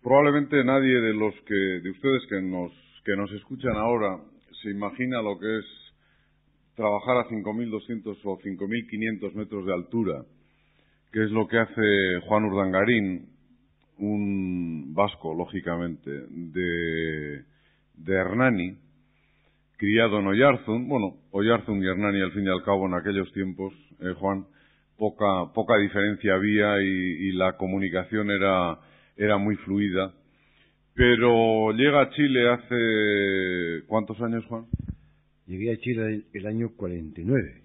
Probablemente nadie de ustedes que nos escuchan ahora se imagina lo que es trabajar a 5.200 o 5.500 metros de altura, que es lo que hace Juan Urdangarín, un vasco, lógicamente, de Hernani, criado en Oyarzun. Bueno, Oyarzun y Hernani, al fin y al cabo, en aquellos tiempos, Juan, poca diferencia había y la comunicación era muy fluida. Pero llega a Chile hace... ¿Cuántos años, Juan? Llegué a Chile el año 49.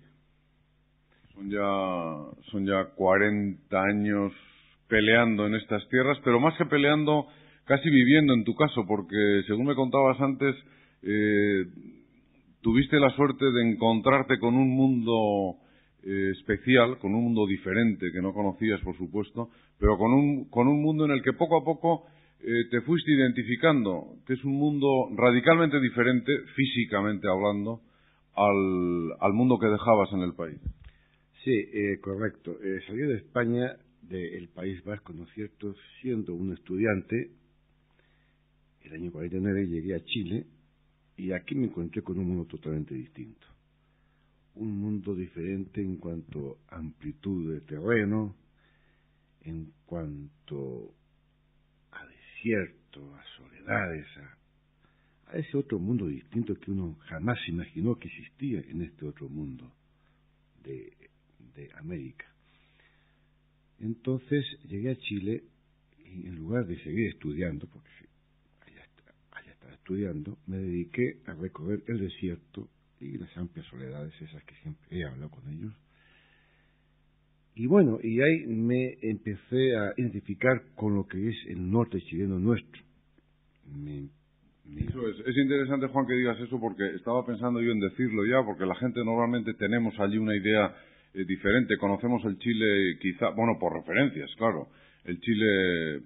Son ya 40 años peleando en estas tierras, pero más que peleando, casi viviendo en tu caso, porque según me contabas antes, tuviste la suerte de encontrarte con un mundo especial, con un mundo diferente que no conocías, por supuesto, pero con un mundo en el que poco a poco te fuiste identificando, que es un mundo radicalmente diferente, físicamente hablando, al mundo que dejabas en el país. Sí, correcto. Salí de España, del País Vasco, ¿no es cierto?, siendo un estudiante. El año 49 llegué a Chile y aquí me encontré con un mundo totalmente distinto. Un mundo diferente en cuanto a amplitud de terreno, en cuanto a desierto, a soledades, a ese otro mundo distinto que uno jamás imaginó que existía en este otro mundo de América. Entonces llegué a Chile y en lugar de seguir estudiando, porque allá estaba estudiando, me dediqué a recorrer el desierto y las amplias soledades esas que siempre he hablado con ellos. Y bueno, y ahí me empecé a identificar con lo que es el norte chileno nuestro. Eso es interesante, Juan, que digas eso, porque estaba pensando yo en decirlo ya, porque la gente normalmente tenemos allí una idea diferente. Conocemos el Chile quizá, bueno, por referencias, claro, el Chile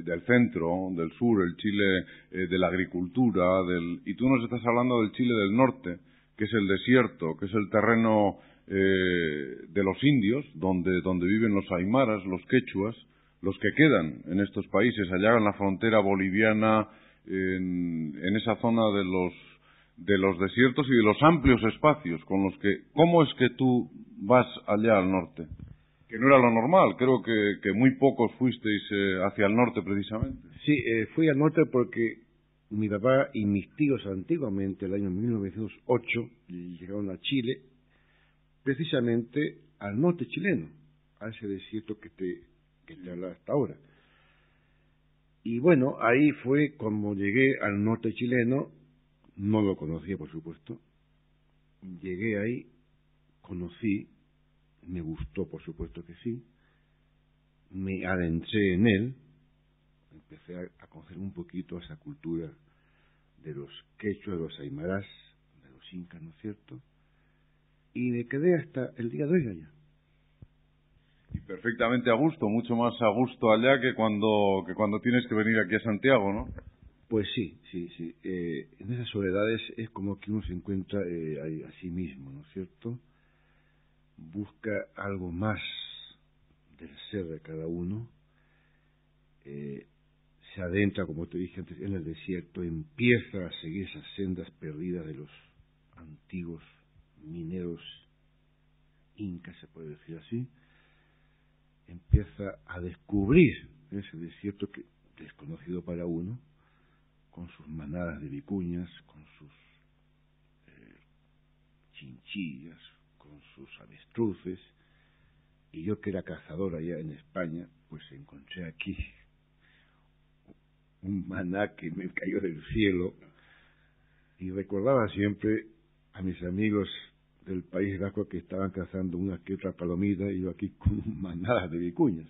del centro, del sur, el Chile de la agricultura, y tú nos estás hablando del Chile del norte, que es el desierto, que es el terreno de los indios, donde viven los aymaras, los quechuas, los que quedan en estos países, allá en la frontera boliviana, en esa zona de los desiertos y de los amplios espacios con los que... ¿Cómo es que tú vas allá al norte? Que no era lo normal, creo que muy pocos fuisteis hacia el norte precisamente. Sí, fui al norte porque mi papá y mis tíos antiguamente, el año 1908, llegaron a Chile, precisamente al norte chileno, a ese desierto que te hablaba hasta ahora. Y bueno, ahí fue como llegué al norte chileno, no lo conocía por supuesto, llegué ahí, conocí, me gustó por supuesto que sí, me adentré en él, empecé a conocer un poquito esa cultura de los quechuas, de los aymarás, de los incas, ¿no es cierto? Y me quedé hasta el día de hoy allá. Y perfectamente a gusto, mucho más a gusto allá que cuando tienes que venir aquí a Santiago, ¿no? Pues sí. En esas soledades es como que uno se encuentra a sí mismo, ¿no es cierto? Busca algo más del ser de cada uno, se adentra, como te dije antes, en el desierto, empieza a seguir esas sendas perdidas de los antiguos mineros incas, se puede decir así, empieza a descubrir ese desierto que desconocido para uno, con sus manadas de vicuñas, con sus chinchillas, con sus avestruces, y yo que era cazador allá en España, pues encontré aquí un maná que me cayó del cielo, y recordaba siempre a mis amigos del País Vasco que estaban cazando una que otra palomita y yo aquí con manadas de vicuñas.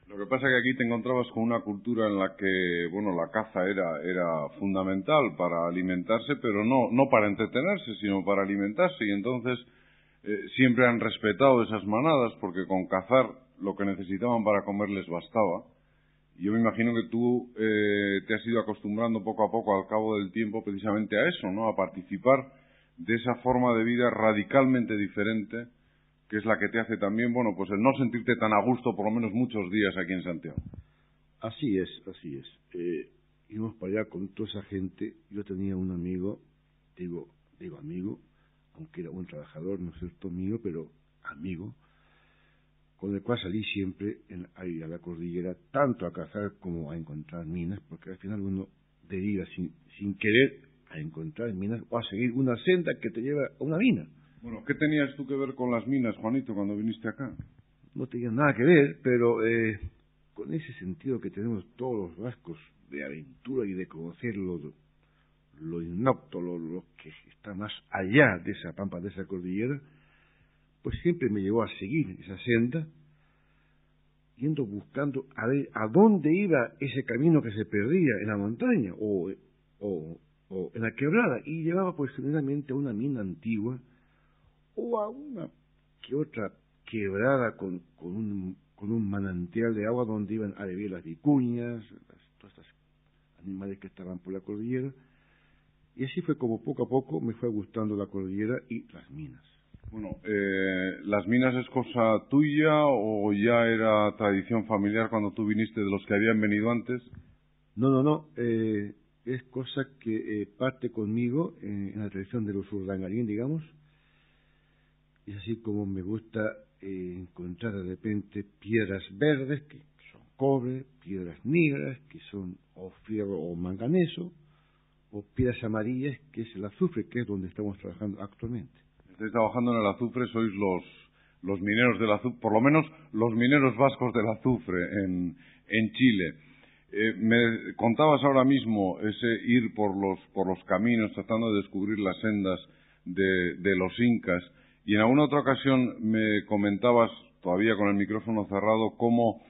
Lo que pasa es que aquí te encontrabas con una cultura en la que, bueno, la caza era fundamental para alimentarse, pero no para entretenerse, sino para alimentarse, y entonces siempre han respetado esas manadas, porque con cazar lo que necesitaban para comer les bastaba. Y yo me imagino que tú te has ido acostumbrando poco a poco al cabo del tiempo precisamente a eso, ¿no? A participar de esa forma de vida radicalmente diferente, que es la que te hace también, bueno, pues el no sentirte tan a gusto por lo menos muchos días aquí en Santiago. Así es, así es. Íbamos para allá con toda esa gente. Yo tenía un amigo, digo amigo, aunque era un trabajador, no es cierto, mío, pero amigo, con el cual salí siempre a ir a la cordillera, tanto a cazar como a encontrar minas, porque al final uno deriva sin querer a encontrar minas o a seguir una senda que te lleva a una mina. Bueno, ¿qué tenías tú que ver con las minas, Juanito, cuando viniste acá? No tenía nada que ver, pero con ese sentido que tenemos todos los vascos de aventura y de conocer lo inapto, lo que está más allá de esa pampa, de esa cordillera, pues siempre me llevó a seguir esa senda, yendo buscando a ver a dónde iba ese camino que se perdía en la montaña o en la quebrada, y llevaba pues generalmente a una mina antigua o a una que otra quebrada con un manantial de agua donde iban a beber las vicuñas, todos estos animales que estaban por la cordillera, y así fue como poco a poco me fue gustando la cordillera y las minas. Bueno, ¿las minas es cosa tuya o ya era tradición familiar cuando tú viniste de los que habían venido antes? No, es cosa que parte conmigo en la tradición de los urdangarín, digamos. Es así como me gusta encontrar de repente piedras verdes, que son cobre, piedras negras, que son o fierro o manganeso, o piedras amarillas, que es el azufre, que es donde estamos trabajando actualmente. Estáis trabajando en el azufre, sois los mineros del azufre, por lo menos los mineros vascos del azufre en Chile. Me contabas ahora mismo ese ir por los caminos tratando de descubrir las sendas de los incas, y en alguna otra ocasión me comentabas, todavía con el micrófono cerrado, cómo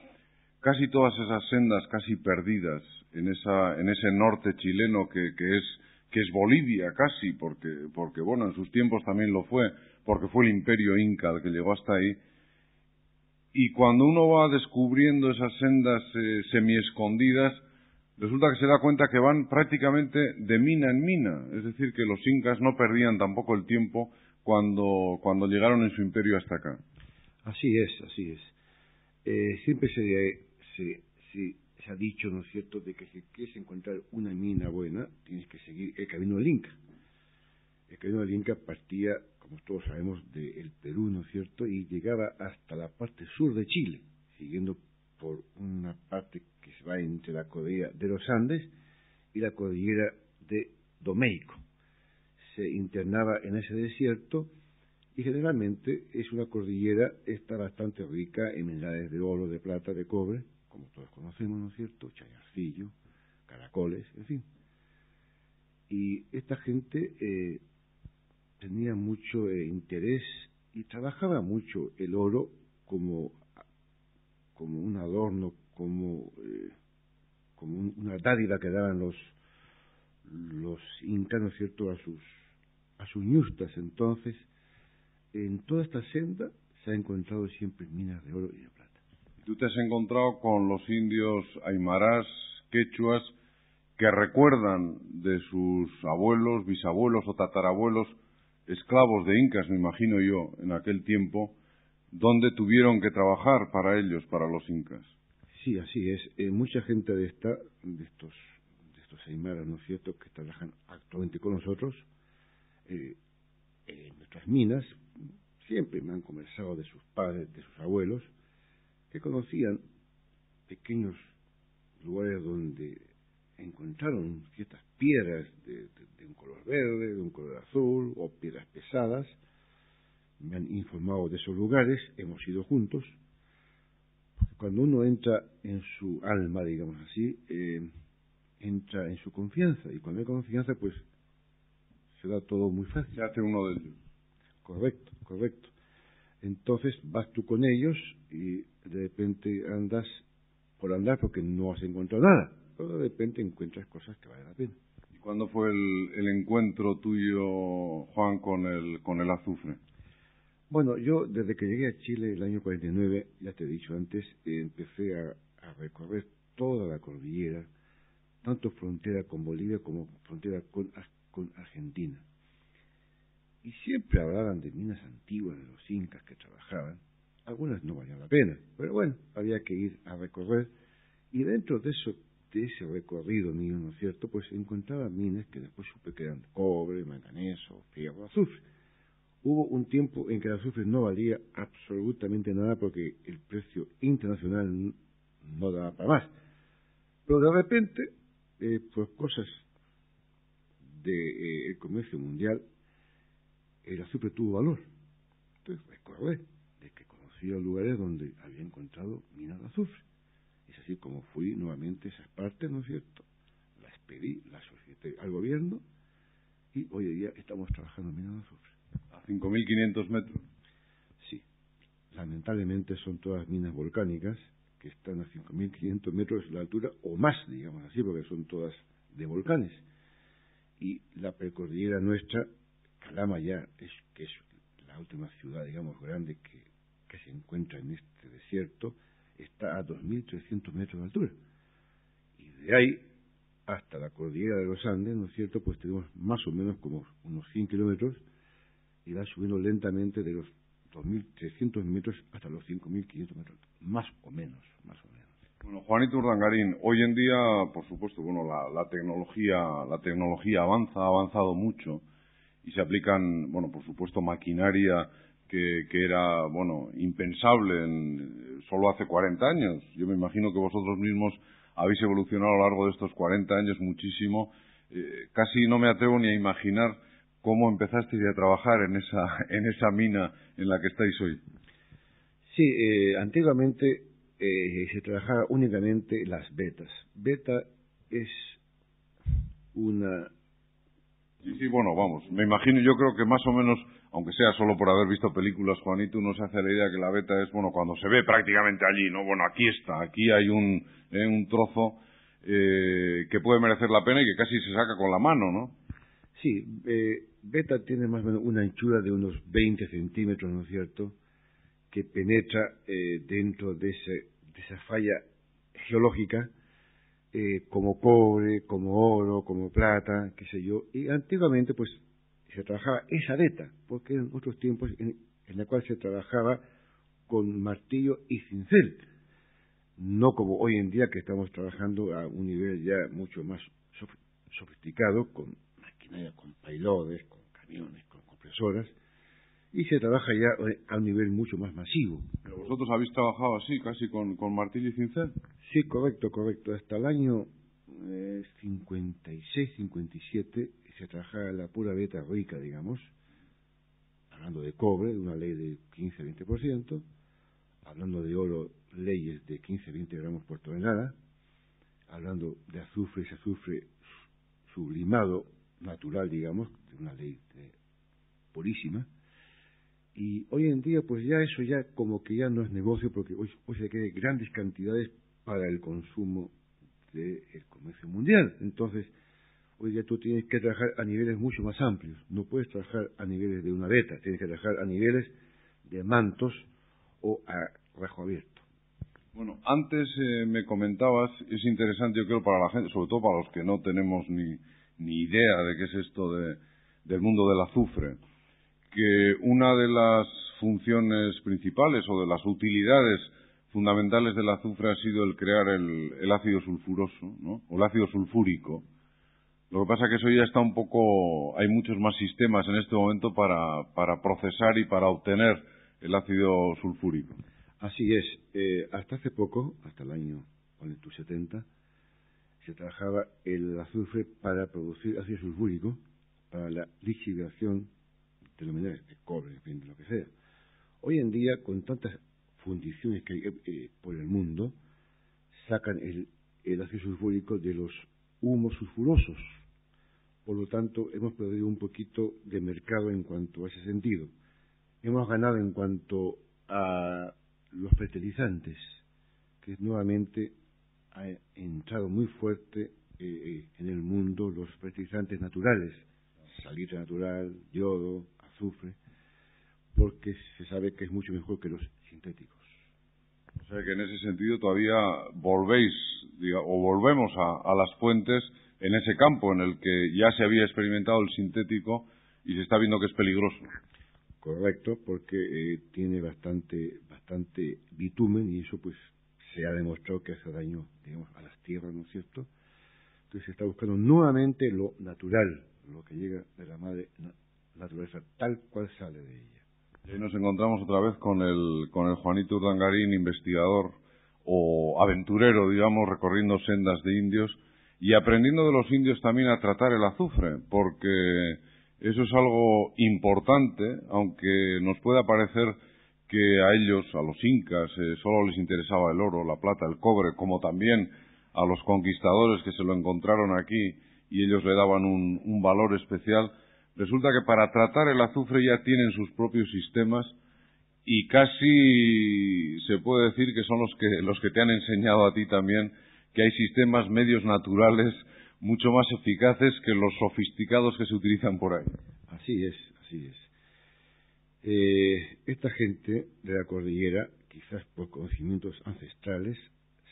casi todas esas sendas casi perdidas en ese norte chileno que es Bolivia casi, porque bueno, en sus tiempos también lo fue, porque fue el imperio inca el que llegó hasta ahí. Y cuando uno va descubriendo esas sendas semiescondidas, resulta que se da cuenta que van prácticamente de mina en mina. Es decir, que los incas no perdían tampoco el tiempo cuando llegaron en su imperio hasta acá. Así es, así es. Siempre se ha dicho, ¿no es cierto?, de que si quieres encontrar una mina buena, tienes que seguir el camino del Inca. El camino del Inca partía, como todos sabemos, del Perú, ¿no es cierto?, y llegaba hasta la parte sur de Chile, siguiendo por una parte que se va entre la cordillera de los Andes y la cordillera de Domeico. Se internaba en ese desierto y generalmente es una cordillera, está bastante rica en minerales de oro, de plata, de cobre, como todos conocemos, ¿no es cierto?, challarcillo, caracoles, en fin. Y esta gente tenía mucho interés y trabajaba mucho el oro como un adorno, como una dádiva que daban los incas, ¿no es cierto?, a sus ñustas. Entonces, en toda esta senda se ha encontrado siempre minas de oro y de plata. Tú te has encontrado con los indios aymarás, quechuas, que recuerdan de sus abuelos, bisabuelos o tatarabuelos, esclavos de incas, me imagino yo, en aquel tiempo, donde tuvieron que trabajar para ellos, para los incas. Sí, así es. Mucha gente de estos aymaras, ¿no es cierto?, que trabajan actualmente con nosotros, en nuestras minas, siempre me han conversado de sus padres, de sus abuelos, que conocían pequeños lugares donde encontraron ciertas piedras de un color verde, de un color azul, o piedras pesadas. Me han informado de esos lugares, hemos ido juntos. Cuando uno entra en su alma, digamos así, entra en su confianza, y cuando hay confianza, pues se da todo muy fácil. Se hace uno de ellos. Correcto. Entonces vas tú con ellos y de repente andas por andar porque no has encontrado nada, pero de repente encuentras cosas que valen la pena. ¿Y cuándo fue el encuentro tuyo, Juan, con el azufre? Bueno, yo desde que llegué a Chile el año 49, ya te he dicho antes, empecé a recorrer toda la cordillera, tanto frontera con Bolivia como frontera con Argentina. Y siempre hablaban de minas antiguas de los incas que trabajaban. Algunas no valían la pena, pero bueno, había que ir a recorrer Y dentro de ese recorrido mío, ¿no es cierto?, pues encontraba minas que después supe que eran cobre, manganeso, fierro, azufre. Hubo un tiempo en que el azufre no valía absolutamente nada porque el precio internacional no daba para más. Pero de repente, por cosas del comercio mundial, el azufre tuvo valor. Entonces recordé de que conocía lugares donde había encontrado minas de azufre. Es así como fui nuevamente a esas partes, ¿no es cierto? Las pedí, las solicité al gobierno y hoy en día estamos trabajando en minas de azufre. ¿A 5.500 metros? Sí. Lamentablemente son todas minas volcánicas que están a 5.500 metros de altura o más, digamos así, porque son todas de volcanes. Y la precordillera nuestra, Calama ya, que es la última ciudad, digamos, grande que se encuentra en este desierto, está a 2.300 metros de altura. Y de ahí hasta la cordillera de los Andes, ¿no es cierto?, pues tenemos más o menos como unos 100 kilómetros y va subiendo lentamente de los 2.300 metros hasta los 5.500 metros, más o menos. Bueno, Juanito Urdangarín, hoy en día, por supuesto, bueno, la tecnología ha avanzado mucho y se aplican, bueno, por supuesto, maquinaria que era, bueno, impensable solo hace 40 años. Yo me imagino que vosotros mismos habéis evolucionado a lo largo de estos 40 años muchísimo. Casi no me atrevo ni a imaginar cómo empezasteis a trabajar en esa mina en la que estáis hoy. Sí, antiguamente se trabajaba únicamente las vetas. Beta es una... Sí, bueno, vamos, me imagino, yo creo que más o menos, aunque sea solo por haber visto películas, Juanito, uno se hace la idea que la beta es, bueno, cuando se ve prácticamente allí, ¿no? Bueno, aquí está, aquí hay un trozo que puede merecer la pena y que casi se saca con la mano, ¿no? Sí, beta tiene más o menos una anchura de unos 20 centímetros, ¿no es cierto?, que penetra dentro de esa falla geológica, como cobre, como oro, como plata, qué sé yo. Y antiguamente, pues, se trabajaba esa beta, porque eran otros tiempos en la cual se trabajaba con martillo y cincel. No como hoy en día que estamos trabajando a un nivel ya mucho más sofisticado, con maquinaria, con payloades, con camiones, con compresoras, y se trabaja ya a un nivel mucho más masivo. ¿Pero vosotros habéis trabajado así, casi con martillo y cincel? Sí, correcto. Hasta el año 56, 57 se trabajaba la pura beta rica, digamos, hablando de cobre, de una ley de 15-20%, hablando de oro, leyes de 15-20 gramos por tonelada, hablando de azufre, ese azufre sublimado, natural, digamos, de una ley purísima. Y hoy en día, pues ya eso ya como que ya no es negocio, porque hoy se requiere grandes cantidades para el consumo del comercio mundial. Entonces, hoy día tú tienes que trabajar a niveles mucho más amplios. No puedes trabajar a niveles de una beta, tienes que trabajar a niveles de mantos o a rajo abierto. Bueno, antes me comentabas, es interesante yo creo para la gente, sobre todo para los que no tenemos ni idea de qué es esto del mundo del azufre, que una de las funciones principales o de las utilidades fundamentales del azufre ha sido el crear el ácido sulfuroso, ¿no? O el ácido sulfúrico. Lo que pasa es que eso ya está un poco, hay muchos más sistemas en este momento para procesar y para obtener el ácido sulfúrico. Así es, hasta hace poco, hasta el año 70, se trabajaba el azufre para producir ácido sulfúrico para la lixiviación de los minerales, de cobre, en fin, de lo que sea. Hoy en día, con tantas fundiciones que hay por el mundo, sacan el ácido sulfúrico de los humos sulfurosos. Por lo tanto, hemos perdido un poquito de mercado en cuanto a ese sentido. Hemos ganado en cuanto a los fertilizantes, que nuevamente ha entrado muy fuerte en el mundo los fertilizantes naturales, salitre natural, yodo, azufre, porque se sabe que es mucho mejor que los sintéticos. O sea que en ese sentido todavía volvemos a las fuentes en ese campo en el que ya se había experimentado el sintético y se está viendo que es peligroso. Correcto, porque tiene bastante bitumen y eso pues se ha demostrado que hace daño, digamos, a las tierras, ¿no es cierto? Entonces se está buscando nuevamente lo natural, lo que llega de la madre naturaleza, tal cual sale de ella. Y ahí nos encontramos otra vez con el Juanito Urdangarín, investigador o aventurero, digamos, recorriendo sendas de indios y aprendiendo de los indios también a tratar el azufre, porque eso es algo importante, aunque nos pueda parecer que a ellos, a los incas, solo les interesaba el oro, la plata, el cobre, como también a los conquistadores que se lo encontraron aquí y ellos le daban un valor especial. Resulta que para tratar el azufre ya tienen sus propios sistemas y casi se puede decir que son los que te han enseñado a ti también que hay sistemas medios naturales mucho más eficaces que los sofisticados que se utilizan por ahí. Así es, así es. Esta gente de la cordillera, quizás por conocimientos ancestrales,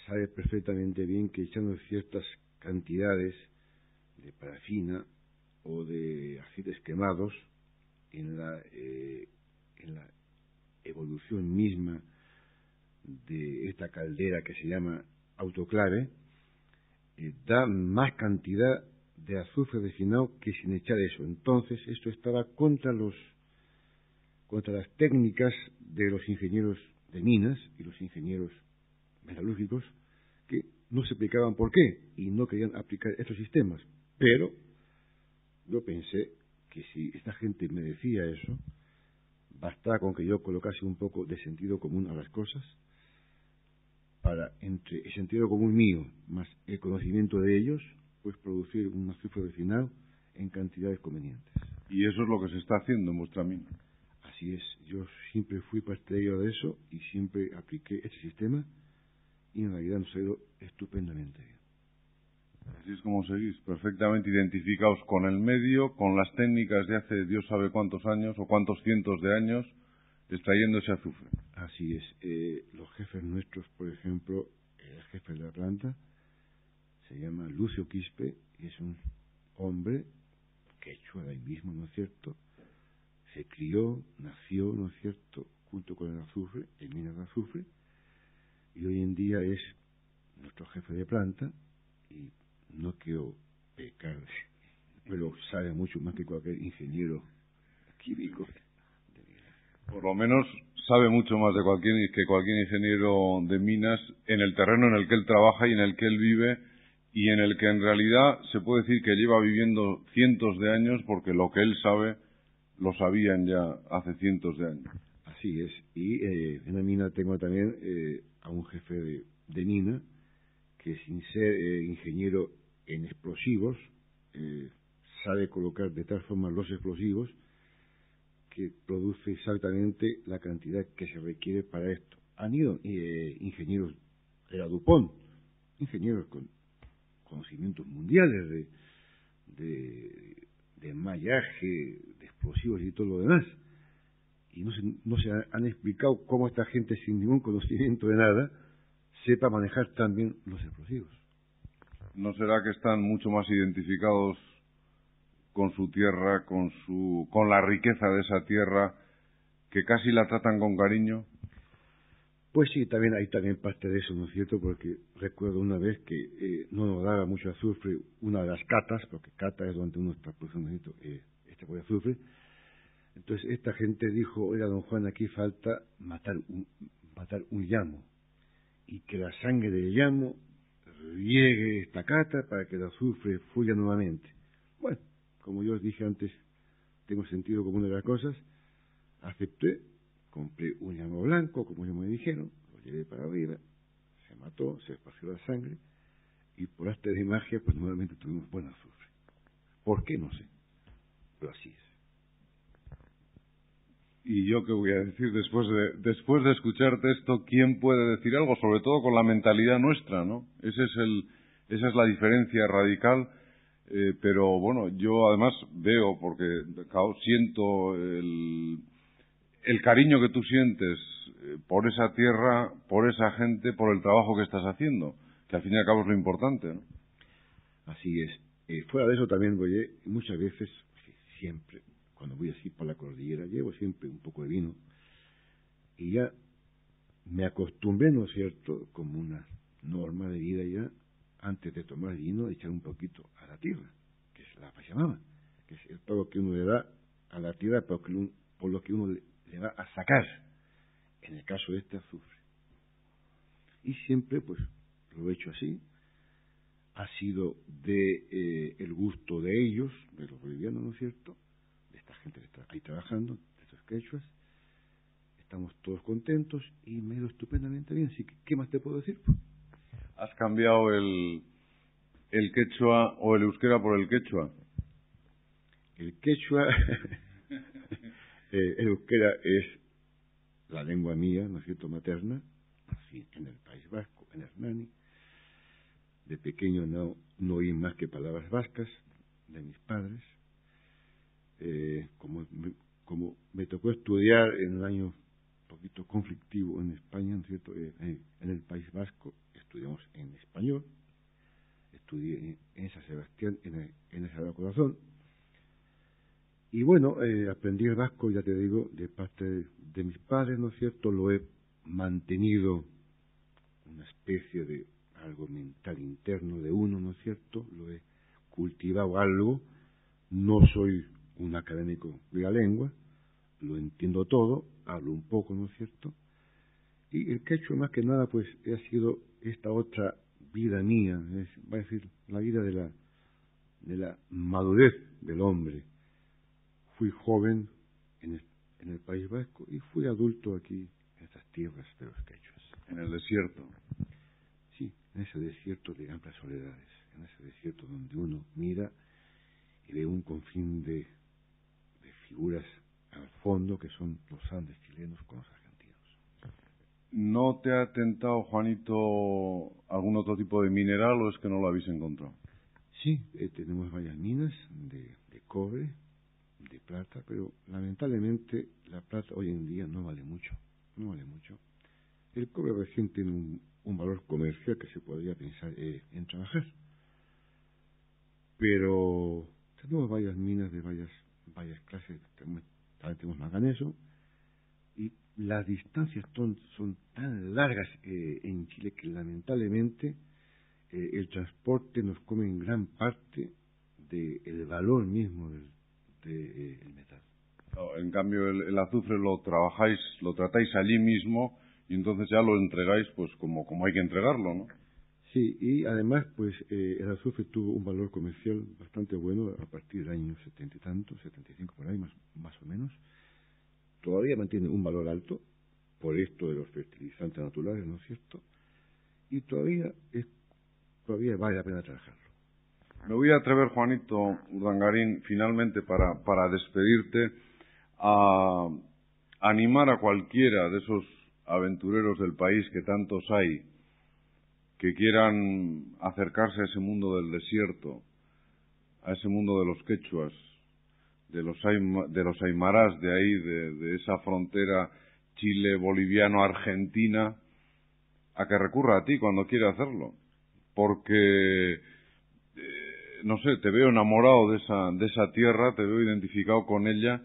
sabe perfectamente bien que echando ciertas cantidades de parafina o de aceites quemados en la evolución misma de esta caldera que se llama autoclave, da más cantidad de azufre refinado que sin echar eso. Entonces esto estaba contra las técnicas de los ingenieros de minas y los ingenieros metalúrgicos, que no se explicaban por qué y no querían aplicar estos sistemas. Pero yo pensé que si esta gente me decía eso, bastaba con que yo colocase un poco de sentido común a las cosas, para, entre el sentido común mío más el conocimiento de ellos, pues producir un azufre refinado en cantidades convenientes. Y eso es lo que se está haciendo en vuestra mina. Así es, yo siempre fui partidario de eso y siempre apliqué este sistema y en realidad nos ha ido estupendamente bien. Así es como seguís, perfectamente identificados con el medio, con las técnicas de hace Dios sabe cuántos años o cuántos cientos de años extrayendo ese azufre. Así es, los jefes nuestros, por ejemplo, el jefe de la planta se llama Lucio Quispe y es un hombre quechua de ahí mismo, ¿no es cierto? Se crió, nació, ¿no es cierto?, junto con el azufre, en minas de azufre, y hoy en día es nuestro jefe de planta, y no quiero pecar, pero sabe mucho más que cualquier ingeniero químico. Por lo menos sabe mucho más que cualquier ingeniero de minas en el terreno en el que él trabaja y en el que él vive y en el que en realidad se puede decir que lleva viviendo cientos de años porque lo que él sabe lo sabían ya hace cientos de años. Así es. Y en la mina tengo también a un jefe de mina que sin ser ingeniero en explosivos sabe colocar de tal forma los explosivos que produce exactamente la cantidad que se requiere para esto. Han ido ingenieros de la DuPont, ingenieros con conocimientos mundiales de enmallaje, de explosivos y todo lo demás. Y no se han explicado cómo esta gente sin ningún conocimiento de nada sepa manejar también los explosivos. ¿No será que están mucho más identificados con su tierra, con la riqueza de esa tierra, que casi la tratan con cariño? Pues sí, también hay también parte de eso, ¿no es cierto? Porque recuerdo una vez que no nos daba mucho azufre una de las catas, porque cata es donde uno está produciendo este tipo de azufre. Entonces esta gente dijo: oiga, don Juan, aquí falta matar un llamo, y que la sangre del llamo riegue esta cata para que el azufre fluya nuevamente. Bueno, como yo os dije antes, tengo sentido común de las cosas, acepté, compré un llamo blanco, como ellos me dijeron, lo llevé para arriba, se mató, se esparció la sangre, y por arte de magia, pues nuevamente tuvimos buen azufre. ¿Por qué? No sé, pero así es. Y yo qué voy a decir después de escucharte esto, ¿quién puede decir algo? Sobre todo con la mentalidad nuestra, ¿no? Esa es la diferencia radical. Pero bueno, yo además veo, porque claro, siento el cariño que tú sientes por esa tierra, por esa gente, por el trabajo que estás haciendo, que al fin y al cabo es lo importante, ¿no? Así es. Fuera de eso también voy muchas veces, siempre, cuando voy así por la cordillera, llevo siempre un poco de vino, y ya me acostumbré, ¿no es cierto?, como una norma de vida ya, antes de tomar vino, echar un poquito a la tierra, que es la pachamama, que es el pago que uno le da a la tierra por lo que uno le va a sacar, en el caso de este azufre. Y siempre, pues, lo he hecho así. Ha sido de el gusto de ellos, de los bolivianos, ¿no es cierto?, de esta gente que está ahí trabajando, de estos quechuas. Estamos todos contentos y me he ido estupendamente bien. Así que, ¿qué más te puedo decir? ¿Has cambiado el quechua o el euskera por el quechua? El quechua, el euskera es la lengua mía, ¿no es cierto?, materna, así en el País Vasco, en Hernani. De pequeño no oí más que palabras vascas de mis padres. Como me tocó estudiar en un año un poquito conflictivo en España, ¿no es cierto?, en el País Vasco, estudiamos en español. Estudié en San Sebastián, en el Sagrado Corazón. Y bueno, aprendí el vasco, ya te digo, de parte de mis padres, ¿no es cierto? Lo he mantenido una especie de algo mental interno de uno, ¿no es cierto? Lo he cultivado algo. No soy un académico de la lengua, lo entiendo todo, hablo un poco, ¿no es cierto? Y el quechua, más que nada, pues, ha sido esta otra vida mía, va a decir, la vida de la madurez del hombre. Fui joven en el País Vasco y fui adulto aquí, en estas tierras de los quechuas. En el desierto. Sí, en ese desierto de amplias soledades, en ese desierto donde uno mira y ve un confín de figuras al fondo que son los Andes chilenos con los argentinos. ¿No te ha tentado, Juanito, algún otro tipo de mineral o es que no lo habéis encontrado? Sí, tenemos varias minas de cobre, de plata, pero lamentablemente la plata hoy en día no vale mucho. El cobre recién tiene un valor comercial que se podría pensar en trabajar. Pero tenemos varias minas de varias clases, también tenemos manganeso, y las distancias son tan largas en Chile que lamentablemente el transporte nos come en gran parte del valor mismo del metal. En cambio, el azufre lo tratáis allí mismo y entonces ya lo entregáis pues como hay que entregarlo, ¿no? Sí, y además pues el azufre tuvo un valor comercial bastante bueno a partir del año 70 y tanto, 75 por ahí más o menos. Todavía mantiene un valor alto por esto de los fertilizantes naturales, ¿no es cierto? Y todavía vale la pena trabajarlo. Me voy a atrever, Juanito Urdangarín, finalmente para despedirte, a animar a cualquiera de esos aventureros del país, que tantos hay, que quieran acercarse a ese mundo del desierto, a ese mundo de los quechuas, de los aymarás de ahí, de esa frontera Chile, boliviano, Argentina, a que recurra a ti cuando quiera hacerlo, porque no sé, te veo enamorado de esa tierra, te veo identificado con ella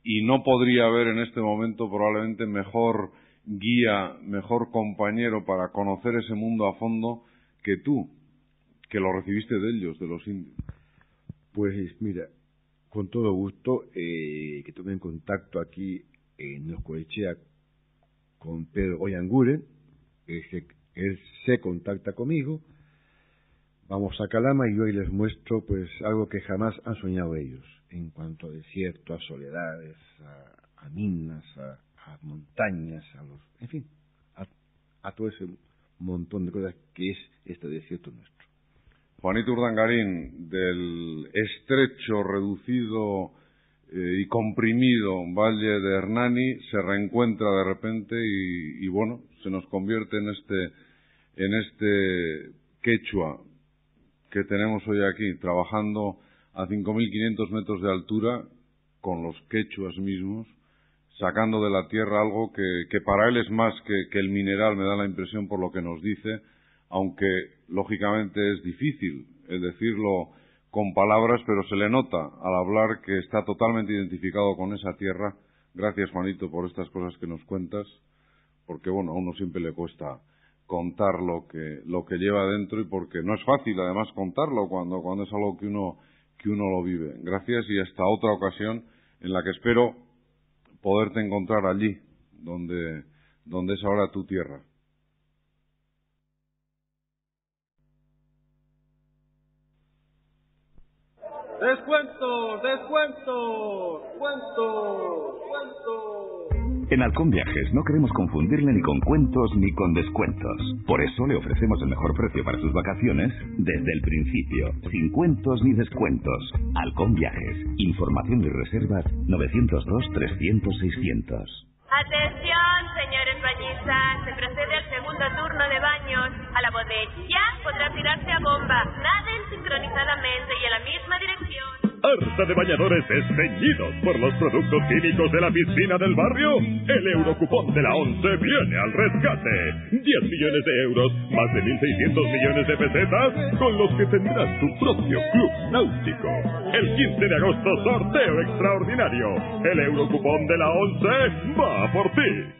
y no podría haber en este momento probablemente mejor guía, mejor compañero para conocer ese mundo a fondo que tú, que lo recibiste de ellos, de los indios. Pues mira, con todo gusto que tome en contacto aquí en Neoscoechea con Pedro Oyanguren, él se contacta conmigo. Vamos a Calama y hoy les muestro pues algo que jamás han soñado ellos en cuanto a desierto, a soledades, a minas, a montañas, en fin, a todo ese montón de cosas que es este desierto nuestro. Juanito Urdangarín, del estrecho, reducido y comprimido Valle de Hernani, se reencuentra de repente y bueno, se nos convierte en este quechua que tenemos hoy aquí, trabajando a 5.500 metros de altura con los quechuas mismos, sacando de la tierra algo que para él es más que el mineral, me da la impresión por lo que nos dice, aunque lógicamente es difícil decirlo con palabras, pero se le nota al hablar que está totalmente identificado con esa tierra. Gracias, Juanito, por estas cosas que nos cuentas, porque bueno, a uno siempre le cuesta contar lo que lleva dentro, y porque no es fácil además contarlo cuando es algo que uno lo vive. Gracias, y hasta otra ocasión en la que espero poderte encontrar allí donde es ahora tu tierra. ¡Descuentos! ¡Descuentos! ¡Cuentos! ¡Cuentos! En Halcón Viajes no queremos confundirle ni con cuentos ni con descuentos. Por eso le ofrecemos el mejor precio para sus vacaciones desde el principio, sin cuentos ni descuentos. Halcón Viajes. Información y reservas 902-300-600. Atención, señores bañistas, se procede al segundo turno de baños. A la botella podrá tirarse a bomba. Naden sincronizadamente y en la misma dirección. ¿Harta de bañadores estreñidos por los productos químicos de la piscina del barrio? El Eurocupón de la ONCE viene al rescate. 10 millones de euros, más de 1.600 millones de pesetas, con los que tendrás tu propio club náutico. El 15 de agosto, sorteo extraordinario. El Eurocupón de la ONCE va a por ti.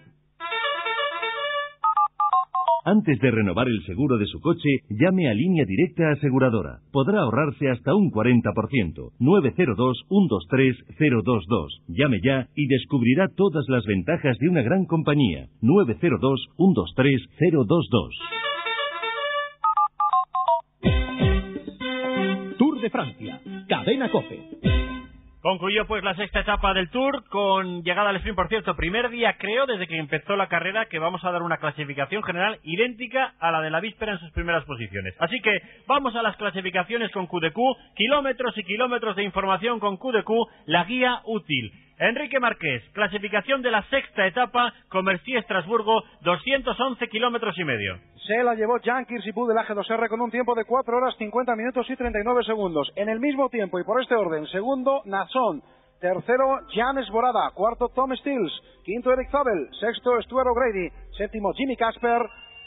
Antes de renovar el seguro de su coche, llame a Línea Directa Aseguradora. Podrá ahorrarse hasta un 40%. 902-123-022. Llame ya y descubrirá todas las ventajas de una gran compañía. 902-123-022. Tour de Francia. Cadena COPE. Concluyó pues la sexta etapa del Tour con llegada al sprint, por cierto, primer día creo desde que empezó la carrera que vamos a dar una clasificación general idéntica a la de la víspera en sus primeras posiciones. Así que vamos a las clasificaciones con QDQ, kilómetros y kilómetros de información con QDQ, la guía útil. Enrique Márquez, clasificación de la sexta etapa, Commercy-Estrasburgo, 211 kilómetros y medio. Se la llevó Jan Kirsipou del AG2R con un tiempo de 4 horas 50 minutos y 39 segundos. En el mismo tiempo y por este orden, segundo Nason, tercero Jan Sborada, cuarto Tom Stills, quinto Eric Zabel, sexto Stuart O'Grady, séptimo Jimmy Casper,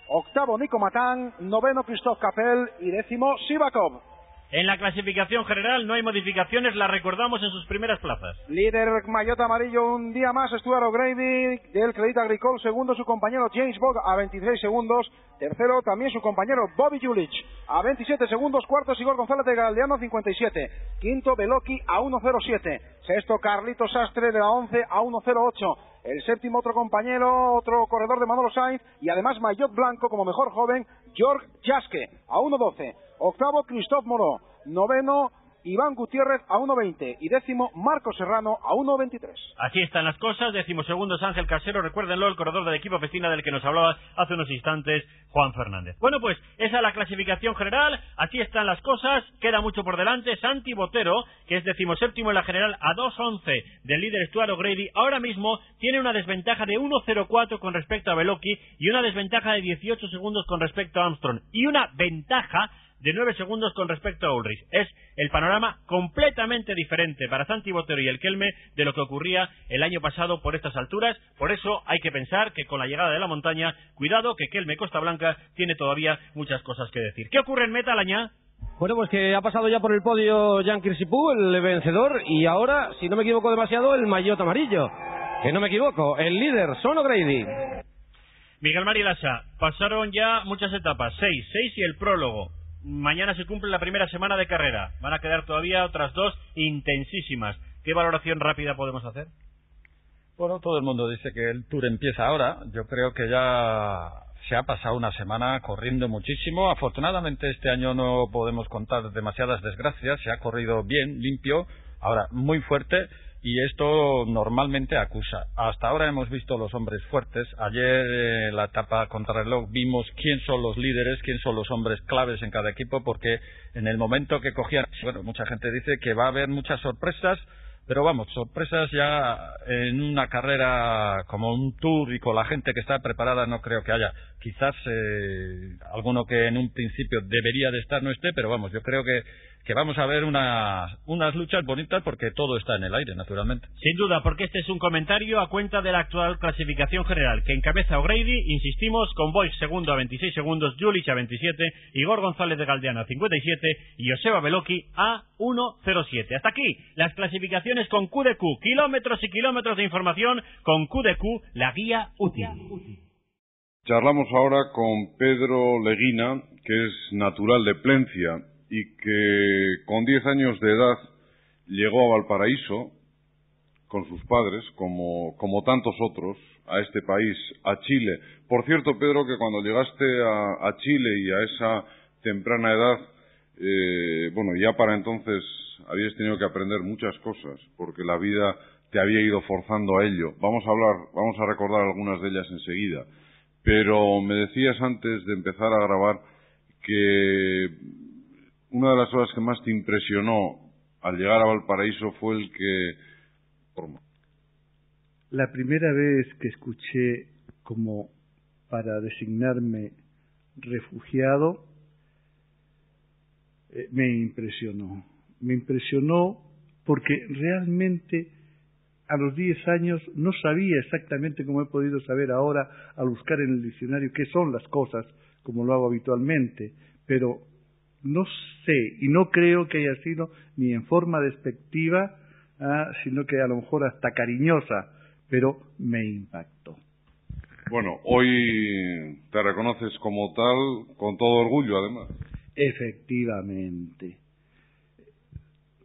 octavo Nico Matán, noveno Christophe Capel y décimo Sivakov. En la clasificación general no hay modificaciones, la recordamos en sus primeras plazas. Líder maillot amarillo un día más, Stuart O'Grady del Crédit Agricole. Segundo su compañero James Bogg a 26 segundos. Tercero también su compañero Bobby Julich a 27 segundos. Cuarto Sigor González de Galdeano 57. Quinto Beloki a 1.07. Sexto Carlito Sastre de la 11 a 1.08. El séptimo otro compañero, otro corredor de Manolo Sainz y además maillot blanco como mejor joven, Georg Jaske a 1.12. Octavo Christophe Moreau. Noveno Iván Gutiérrez a 1.20 y décimo Marco Serrano a 1.23. Así están las cosas. Decimosegundo es Ángel Casero, recuérdenlo, el corredor del equipo Festina del que nos hablaba hace unos instantes Juan Fernández. Bueno, pues esa es la clasificación general, así están las cosas, queda mucho por delante. Santi Botero, que es decimoséptimo en la general a 2.11 del líder Stuart O'Grady, ahora mismo tiene una desventaja de 1.04 con respecto a Beloki y una desventaja de 18 segundos con respecto a Armstrong y una ventaja de 9 segundos con respecto a Ulrich. Es el panorama completamente diferente para Santi Botero y el Kelme de lo que ocurría el año pasado por estas alturas. Por eso hay que pensar que con la llegada de la montaña, cuidado que Kelme Costa Blanca tiene todavía muchas cosas que decir. ¿Qué ocurre en meta, Lañá? Bueno, pues que ha pasado ya por el podio Jan Kirsipou, el vencedor, y ahora, si no me equivoco demasiado, el maillot amarillo. Que no me equivoco, el líder, Sean O'Grady. Miguel Mari Lasa, pasaron ya muchas etapas, 6 y el prólogo. Mañana se cumple la primera semana de carrera. Van a quedar todavía otras 2 intensísimas. ¿Qué valoración rápida podemos hacer? Bueno, todo el mundo dice que el Tour empieza ahora. Yo creo que ya se ha pasado una semana corriendo muchísimo. Afortunadamente este año no podemos contar demasiadas desgracias. Se ha corrido bien, limpio, ahora muy fuerte. Y esto normalmente acusa. Hasta ahora hemos visto los hombres fuertes. Ayer en la etapa contrarreloj vimos quién son los líderes, quién son los hombres claves en cada equipo, porque en el momento que cogían... Bueno, mucha gente dice que va a haber muchas sorpresas, pero vamos, sorpresas ya en una carrera como un Tour y con la gente que está preparada no creo que haya. Quizás alguno que en un principio debería de estar no esté, pero vamos, yo creo que vamos a ver unas luchas bonitas porque todo está en el aire, naturalmente. Sin duda, porque este es un comentario a cuenta de la actual clasificación general, que encabeza O'Grady, insistimos, con Boix segundo a 26 segundos, Julich a 27, Igor González de Galdeano a 57 y Joseba Beloki a 1.07. Hasta aquí las clasificaciones con QDQ, kilómetros y kilómetros de información con QDQ, la guía útil. Charlamos ahora con Pedro Leguina, que es natural de Plencia y que con 10 años de edad llegó a Valparaíso con sus padres, como tantos otros, a este país, a Chile. Por cierto, Pedro, que cuando llegaste a Chile y a esa temprana edad, ya para entonces habías tenido que aprender muchas cosas, porque la vida te había ido forzando a ello. Vamos a recordar algunas de ellas enseguida. Pero me decías antes de empezar a grabar que una de las cosas que más te impresionó al llegar a Valparaíso fue el que... La primera vez que escuché como para designarme refugiado, me impresionó. Me impresionó porque realmente a los 10 años no sabía exactamente, como he podido saber ahora al buscar en el diccionario, qué son las cosas, como lo hago habitualmente, pero no sé y no creo que haya sido ni en forma despectiva, sino que a lo mejor hasta cariñosa, pero me impactó. Bueno, hoy te reconoces como tal con todo orgullo, además. Efectivamente.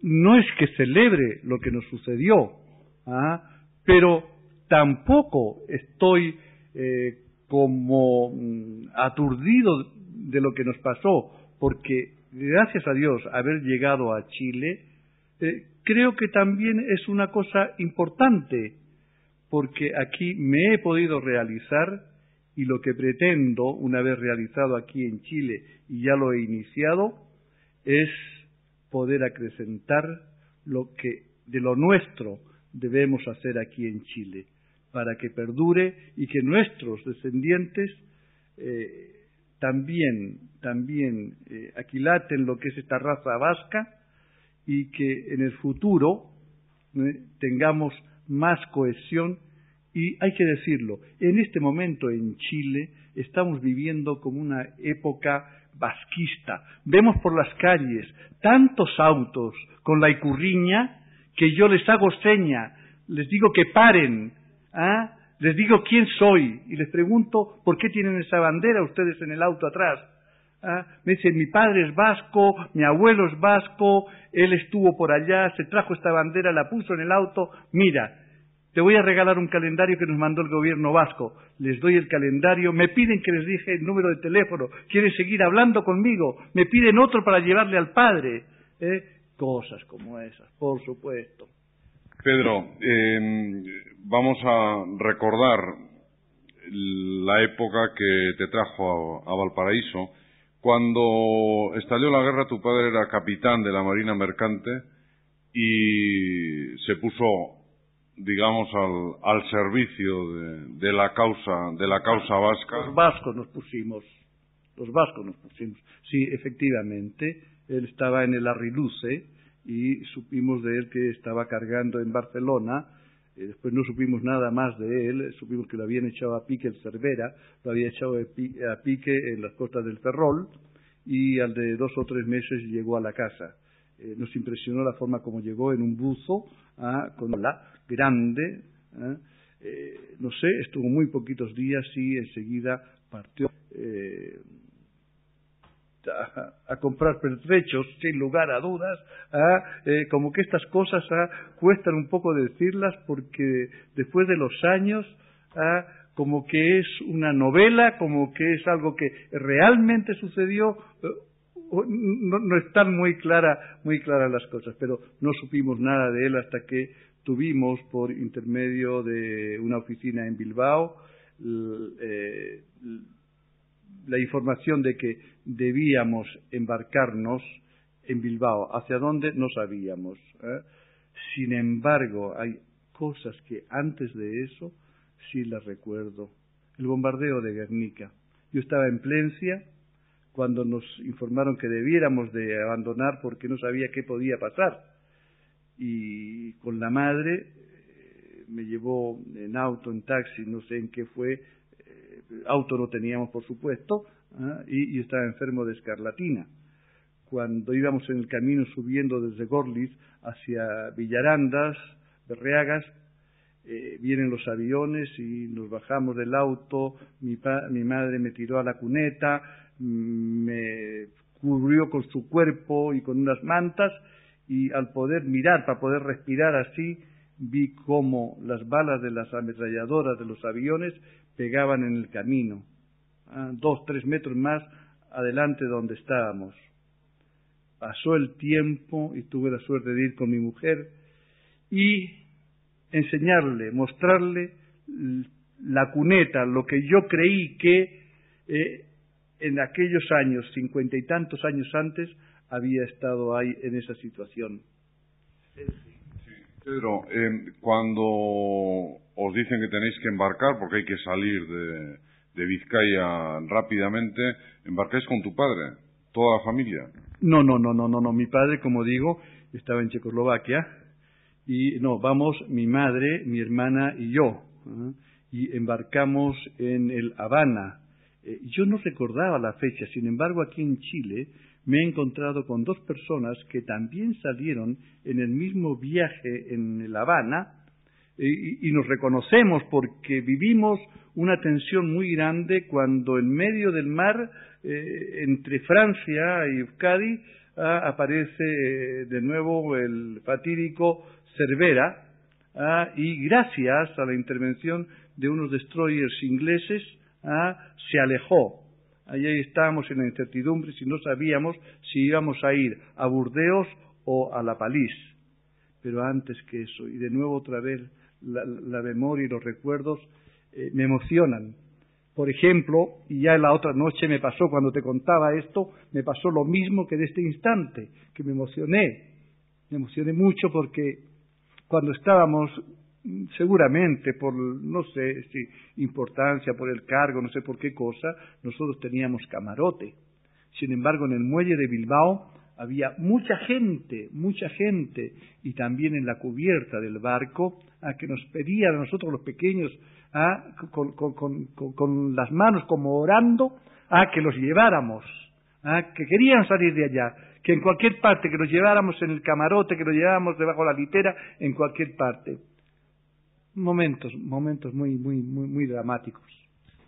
No es que celebre lo que nos sucedió, pero tampoco estoy como aturdido de lo que nos pasó, porque gracias a Dios haber llegado a Chile, creo que también es una cosa importante, porque aquí me he podido realizar y lo que pretendo, una vez realizado aquí en Chile y ya lo he iniciado, es poder acrecentar lo que de lo nuestro debemos hacer aquí en Chile, para que perdure y que nuestros descendientes también aquilaten lo que es esta raza vasca y que en el futuro tengamos más cohesión. Y hay que decirlo, en este momento en Chile estamos viviendo como una época vasquista. Vemos por las calles tantos autos con la icurriña que yo les hago seña, les digo que paren, les digo quién soy y les pregunto por qué tienen esa bandera ustedes en el auto atrás. Me dicen, mi padre es vasco, mi abuelo es vasco, él estuvo por allá, se trajo esta bandera, la puso en el auto, mira, te voy a regalar un calendario que nos mandó el gobierno vasco. Les doy el calendario, me piden que les deje el número de teléfono, quieren seguir hablando conmigo, me piden otro para llevarle al padre. Cosas como esas, por supuesto. Pedro, vamos a recordar la época que te trajo a Valparaíso. Cuando estalló la guerra, tu padre era capitán de la Marina Mercante y se puso, digamos, al servicio de la causa vasca. Los vascos nos pusimos. Sí, efectivamente, él estaba en el Arriluce y supimos de él que estaba cargando en Barcelona. Después no supimos nada más de él, supimos que lo habían echado a pique el Cervera, lo había echado a pique en las costas del Ferrol y al de 2 o 3 meses llegó a la casa. Nos impresionó la forma como llegó en un buzo, con la grande, no sé, estuvo muy poquitos días y enseguida partió a comprar pertrechos, sin lugar a dudas, como que estas cosas cuestan un poco decirlas porque después de los años, como que es una novela, como que es algo que realmente sucedió, no están muy claras las cosas, pero no supimos nada de él hasta que tuvimos por intermedio de una oficina en Bilbao la información de que debíamos embarcarnos en Bilbao. ¿Hacia dónde? No sabíamos. Sin embargo, hay cosas que antes de eso sí las recuerdo. El bombardeo de Guernica. Yo estaba en Plencia cuando nos informaron que debiéramos de abandonar porque no sabía qué podía pasar. Y con la madre me llevó en auto, en taxi, no sé en qué fue. Auto no teníamos, por supuesto, y estaba enfermo de escarlatina. Cuando íbamos en el camino subiendo desde Gorliz hacia Villarandas, Berreagas, vienen los aviones y nos bajamos del auto, mi madre me tiró a la cuneta, me cubrió con su cuerpo y con unas mantas, y al poder mirar, para poder respirar así, vi cómo las balas de las ametralladoras de los aviones pegaban en el camino, 2-3 metros más adelante donde estábamos. Pasó el tiempo y tuve la suerte de ir con mi mujer y enseñarle, mostrarle la cuneta, lo que yo creí que en aquellos años, 50 y tantos años antes, había estado ahí en esa situación. Pedro, cuando os dicen que tenéis que embarcar, porque hay que salir de Vizcaya rápidamente, ¿embarcáis con tu padre? ¿Toda la familia? No, mi padre, como digo, estaba en Checoslovaquia, y vamos mi madre, mi hermana y yo, y embarcamos en el Habana. Yo no recordaba la fecha, sin embargo aquí en Chile me he encontrado con 2 personas que también salieron en el mismo viaje en el Habana, y nos reconocemos porque vivimos una tensión muy grande cuando en medio del mar, entre Francia y Euskadi, aparece de nuevo el fatídico Cervera, y gracias a la intervención de unos destroyers ingleses se alejó. Allí estábamos en la incertidumbre si no sabíamos si íbamos a ir a Burdeos o a La Palís. Pero antes que eso, y de nuevo otra vez la memoria y los recuerdos me emocionan. Por ejemplo, y ya la otra noche me pasó, cuando te contaba esto, me pasó lo mismo que de este instante, que me emocioné mucho porque cuando estábamos, seguramente por, no sé si importancia, por el cargo, no sé por qué cosa, nosotros teníamos camarote. Sin embargo, en el muelle de Bilbao había mucha gente, y también en la cubierta del barco, que nos pedían a nosotros los pequeños, con las manos como orando, que los lleváramos, que querían salir de allá, que en cualquier parte, que los lleváramos en el camarote, que los lleváramos debajo de la litera, en cualquier parte. Momentos muy dramáticos.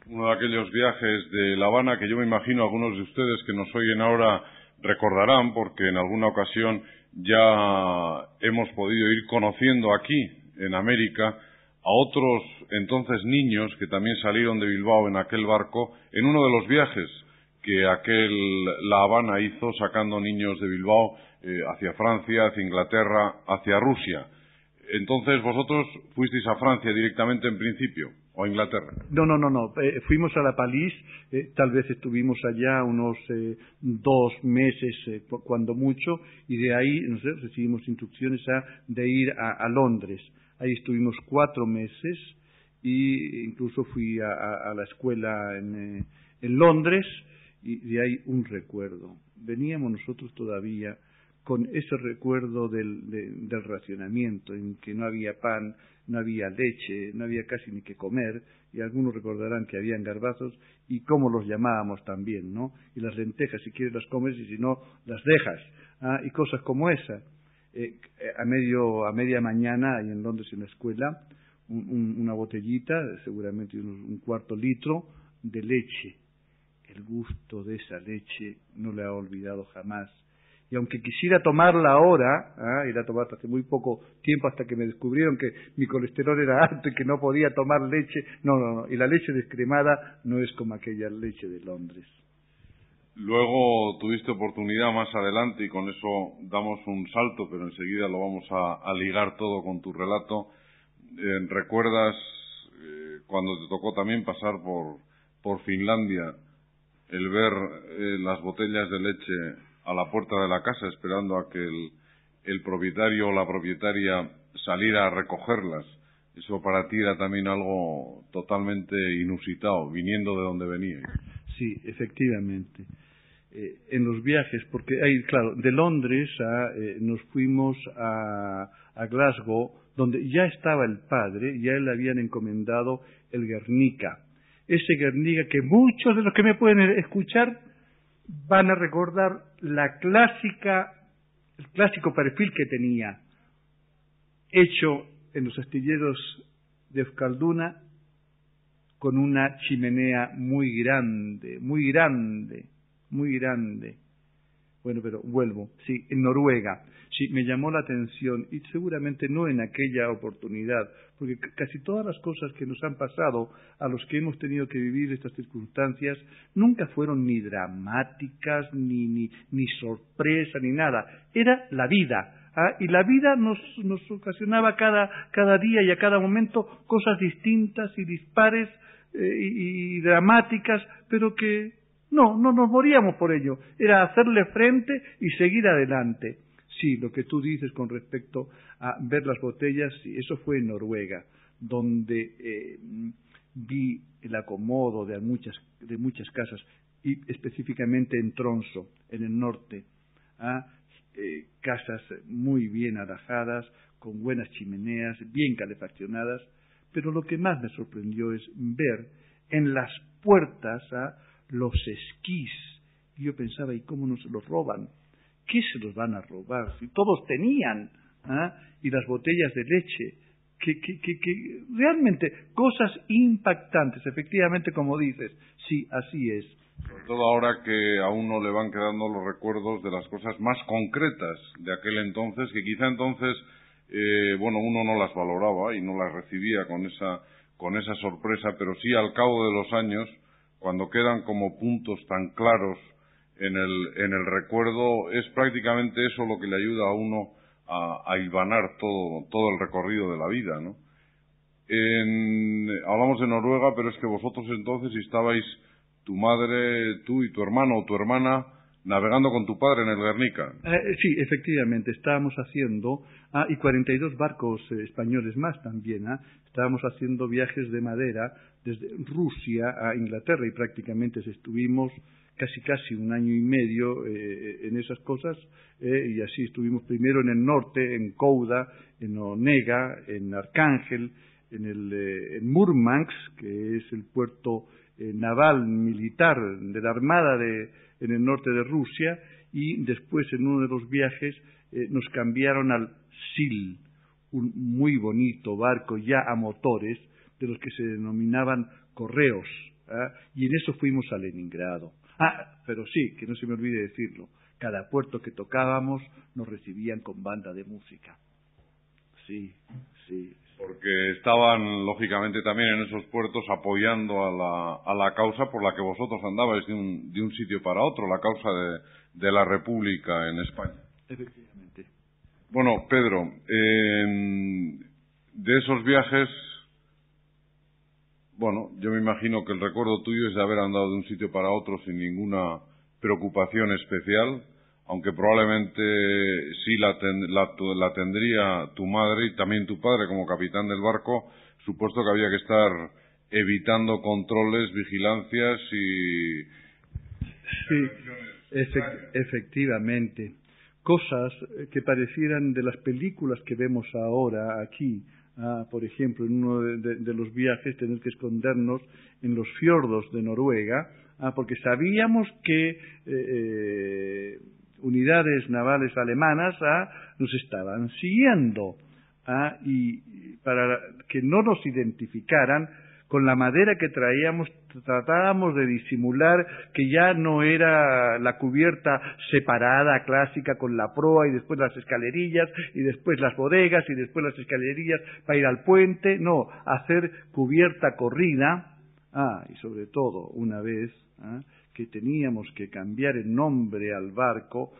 Uno de aquellos viajes de La Habana que yo me imagino algunos de ustedes que nos oyen ahora recordarán, porque en alguna ocasión ya hemos podido ir conociendo aquí, en América, a otros entonces niños que también salieron de Bilbao en aquel barco, en uno de los viajes que La Habana hizo sacando niños de Bilbao hacia Francia, hacia Inglaterra, hacia Rusia. Entonces, ¿vosotros fuisteis a Francia directamente en principio o a Inglaterra? No. Fuimos a La Palís, tal vez estuvimos allá unos 2 meses, cuando mucho, y de ahí recibimos instrucciones de ir a Londres. Ahí estuvimos 4 meses, y incluso fui a la escuela en Londres, y de ahí un recuerdo. Veníamos nosotros todavía con ese recuerdo del racionamiento, en que no había pan, no había leche, no había casi ni que comer, y algunos recordarán que habían garbanzos, y cómo los llamábamos también, ¿no? Y las lentejas, si quieres las comes, y si no, las dejas, y cosas como esa. A media mañana, ahí en Londres en la escuela, una botellita, seguramente un cuarto litro, de leche. El gusto de esa leche no le ha olvidado jamás. Y aunque quisiera tomarla ahora, y la tomé hace muy poco tiempo hasta que me descubrieron que mi colesterol era alto y que no podía tomar leche, no, y la leche descremada no es como aquella leche de Londres. Luego tuviste oportunidad más adelante, y con eso damos un salto, pero enseguida lo vamos a ligar todo con tu relato. ¿Recuerdas cuando te tocó también pasar por Finlandia, el ver las botellas de leche a la puerta de la casa esperando a que el propietario o la propietaria saliera a recogerlas? Eso para ti era también algo totalmente inusitado, viniendo de donde veníais. Sí, efectivamente. En los viajes, porque claro, de Londres nos fuimos a Glasgow, donde ya estaba el padre, ya le habían encomendado el Guernica. Ese Guernica que muchos de los que me pueden escuchar van a recordar el clásico perfil que tenía, hecho en los astilleros de Euskalduna con una chimenea muy grande. Bueno, pero vuelvo, sí, en Noruega. Sí, me llamó la atención, y seguramente no en aquella oportunidad, porque casi todas las cosas que nos han pasado, a los que hemos tenido que vivir estas circunstancias, nunca fueron ni dramáticas, ni sorpresa, ni nada. Era la vida. Y la vida nos ocasionaba cada día y a cada momento cosas distintas y dispares y dramáticas, pero que no nos moríamos por ello. Era hacerle frente y seguir adelante. Sí, lo que tú dices con respecto a ver las botellas, sí, eso fue en Noruega, donde vi el acomodo de muchas casas, y específicamente en Tromsø, en el norte, casas muy bien adajadas, con buenas chimeneas, bien calefaccionadas, pero lo que más me sorprendió es ver en las puertas los esquís. Y yo pensaba, ¿y cómo no se los roban? ¿Qué se los van a robar? Si todos tenían, y las botellas de leche, que realmente cosas impactantes, efectivamente, como dices, sí, así es. Sobre todo ahora que a uno le van quedando los recuerdos de las cosas más concretas de aquel entonces, que quizá entonces, uno no las valoraba y no las recibía con esa sorpresa, pero sí al cabo de los años, cuando quedan como puntos tan claros en el recuerdo, es prácticamente eso lo que le ayuda a uno a hilvanar todo el recorrido de la vida, ¿no? Hablamos de Noruega, pero es que vosotros entonces estabais, tu madre, tú y tu hermano o tu hermana, navegando con tu padre en el Guernica. Sí, efectivamente, estábamos haciendo, y 42 barcos españoles más también, estábamos haciendo viajes de madera desde Rusia a Inglaterra, y prácticamente estuvimos casi un año y medio en esas cosas, y así estuvimos primero en el norte, en Couda, en Onega, en Arcángel, en Murmansk, que es el puerto naval militar de la Armada en el norte de Rusia, y después en uno de los viajes nos cambiaron al Sil, un muy bonito barco ya a motores, de los que se denominaban correos, y en eso fuimos a Leningrado. Pero sí, que no se me olvide decirlo, cada puerto que tocábamos nos recibían con banda de música. Sí. Porque estaban, lógicamente, también en esos puertos apoyando a la causa por la que vosotros andabais de un sitio para otro, la causa de la República en España. Efectivamente. Bueno, Pedro, de esos viajes, yo me imagino que el recuerdo tuyo es de haber andado de un sitio para otro sin ninguna preocupación especial, aunque probablemente sí la tendría tu madre y también tu padre como capitán del barco, supuesto que había que estar evitando controles, vigilancias y... Sí, efectivamente. Cosas que parecieran de las películas que vemos ahora aquí. Por ejemplo, en uno de los viajes tener que escondernos en los fiordos de Noruega, porque sabíamos que unidades navales alemanas nos estaban siguiendo, y para que no nos identificaran, con la madera que traíamos tratábamos de disimular que ya no era la cubierta separada clásica con la proa y después las escalerillas y después las bodegas y después las escalerillas para ir al puente, no, hacer cubierta corrida, y sobre todo una vez que teníamos que cambiar el nombre al barco,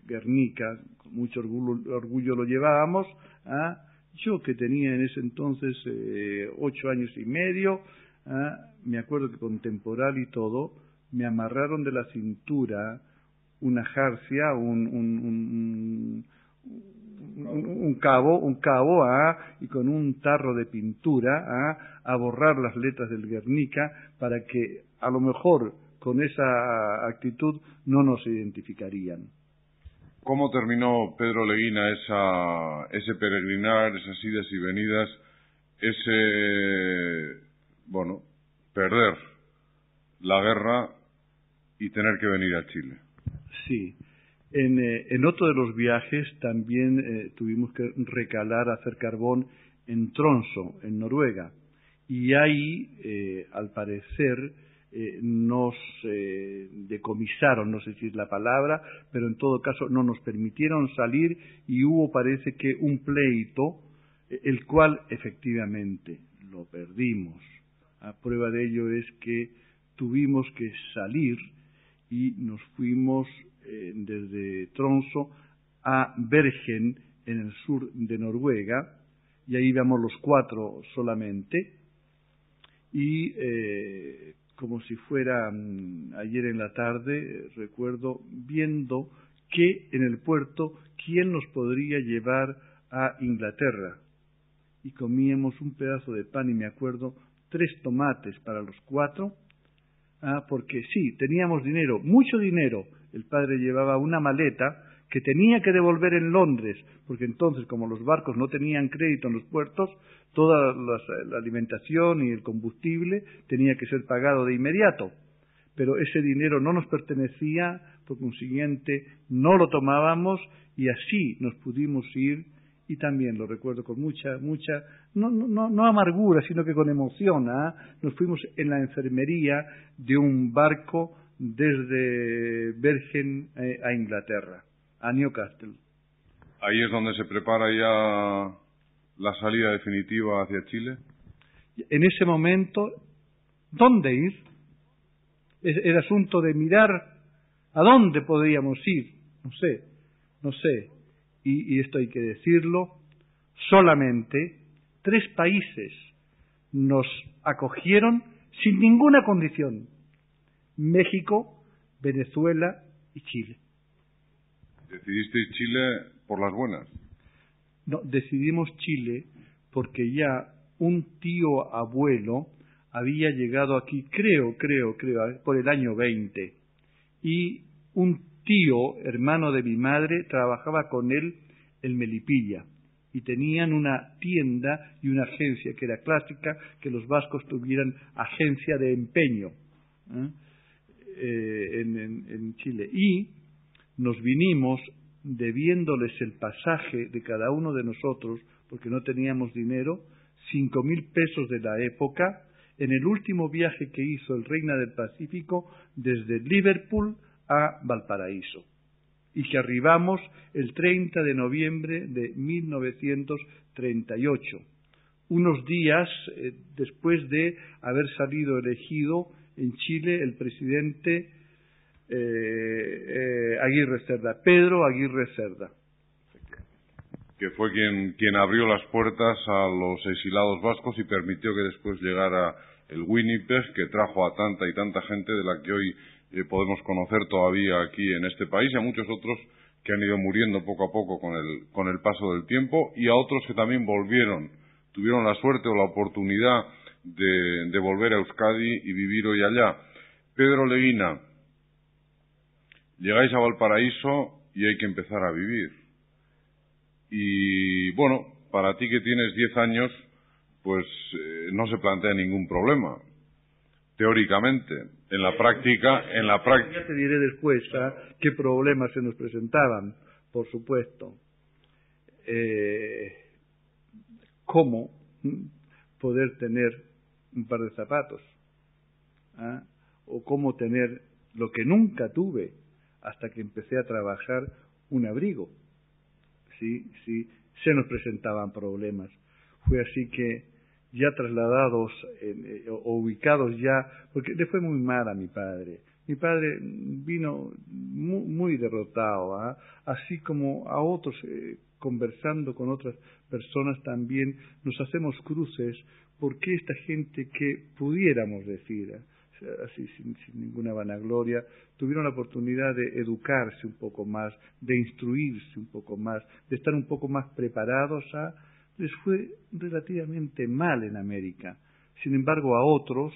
Guernica, con mucho orgullo lo llevábamos, yo que tenía en ese entonces 8 años y medio, me acuerdo que con temporal y todo, me amarraron de la cintura una jarcia, un cabo, y con un tarro de pintura, a borrar las letras del Guernica, para que a lo mejor con esa actitud no nos identificarían. ¿Cómo terminó, Pedro Leguina, ese peregrinar, esas idas y venidas, perder la guerra y tener que venir a Chile? Sí. En otro de los viajes también tuvimos que recalar, hacer carbón en Tromsø, en Noruega, y ahí, al parecer, nos decomisaron, no sé si es la palabra, pero en todo caso no nos permitieron salir y hubo, parece que, un pleito, el cual efectivamente lo perdimos. A prueba de ello es que tuvimos que salir y nos fuimos desde Tromsø a Bergen, en el sur de Noruega, y ahí íbamos los 4 solamente, y como si fuera ayer en la tarde, recuerdo viendo que en el puerto, ¿quién nos podría llevar a Inglaterra? Y comíamos un pedazo de pan y me acuerdo 3 tomates para los 4, porque sí, teníamos dinero, mucho dinero. El padre llevaba una maleta que tenía que devolver en Londres, porque entonces, como los barcos no tenían crédito en los puertos, toda la alimentación y el combustible tenía que ser pagado de inmediato. Pero ese dinero no nos pertenecía, por consiguiente no lo tomábamos y así nos pudimos ir, y también lo recuerdo con mucha, no amargura, sino que con emoción. Nos fuimos en la enfermería de un barco desde Bergen a Inglaterra, a Newcastle. ¿Ahí es donde se prepara ya la salida definitiva hacia Chile? En ese momento, ¿dónde ir? Era asunto de mirar a dónde podíamos ir. No sé. Y esto hay que decirlo, solamente 3 países nos acogieron sin ninguna condición: México, Venezuela y Chile. ¿Decidisteis Chile por las buenas? No, decidimos Chile porque ya un tío abuelo había llegado aquí, creo, por el año 20, y un tío, hermano de mi madre, trabajaba con él en Melipilla, y tenían una tienda y una agencia que era clásica, que los vascos tuvieran agencia de empeño en Chile. Y nos vinimos debiéndoles el pasaje de cada uno de nosotros, porque no teníamos dinero, 5.000 pesos de la época, en el último viaje que hizo el Reina del Pacífico desde Liverpool a Valparaíso, y que arribamos el 30 de noviembre de 1938, unos días después de haber salido elegido en Chile el presidente Aguirre Cerda, Pedro Aguirre Cerda, que fue quien abrió las puertas a los exilados vascos y permitió que después llegara el Winnipeg, que trajo a tanta y tanta gente de la que hoy podemos conocer todavía aquí en este país, y a muchos otros que han ido muriendo poco a poco con el paso del tiempo, y a otros que también tuvieron la suerte o la oportunidad de volver a Euskadi y vivir hoy allá. Pedro Leguina, llegáis a Valparaíso y hay que empezar a vivir. Y bueno, para ti que tienes 10 años, pues no se plantea ningún problema, teóricamente. En la práctica... Ya te diré después qué problemas se nos presentaban, por supuesto. ¿Cómo poder tener un par de zapatos? O cómo tener lo que nunca tuve hasta que empecé a trabajar, un abrigo. Sí, se nos presentaban problemas. Fue así que ya trasladados o ubicados ya, porque le fue muy mal a mi padre. Mi padre vino muy derrotado, así como a otros, conversando con otras personas también, nos hacemos cruces, porque esta gente que pudiéramos decir, así sin ninguna vanagloria, tuvieron la oportunidad de educarse un poco más, de instruirse un poco más, de estar un poco más preparados, les fue relativamente mal en América. Sin embargo, a otros,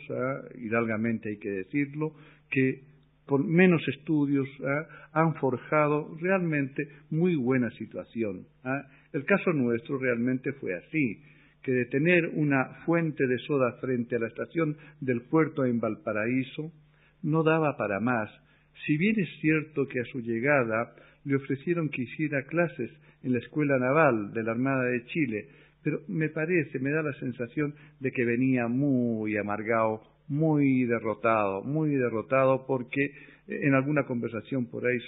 hidalgamente hay que decirlo, que con menos estudios han forjado realmente muy buena situación. El caso nuestro realmente fue así, que de tener una fuente de soda frente a la estación del puerto en Valparaíso no daba para más. Si bien es cierto que a su llegada le ofrecieron que hiciera clases en la Escuela Naval de la Armada de Chile, pero me da la sensación de que venía muy amargado, muy derrotado porque en alguna conversación por ahí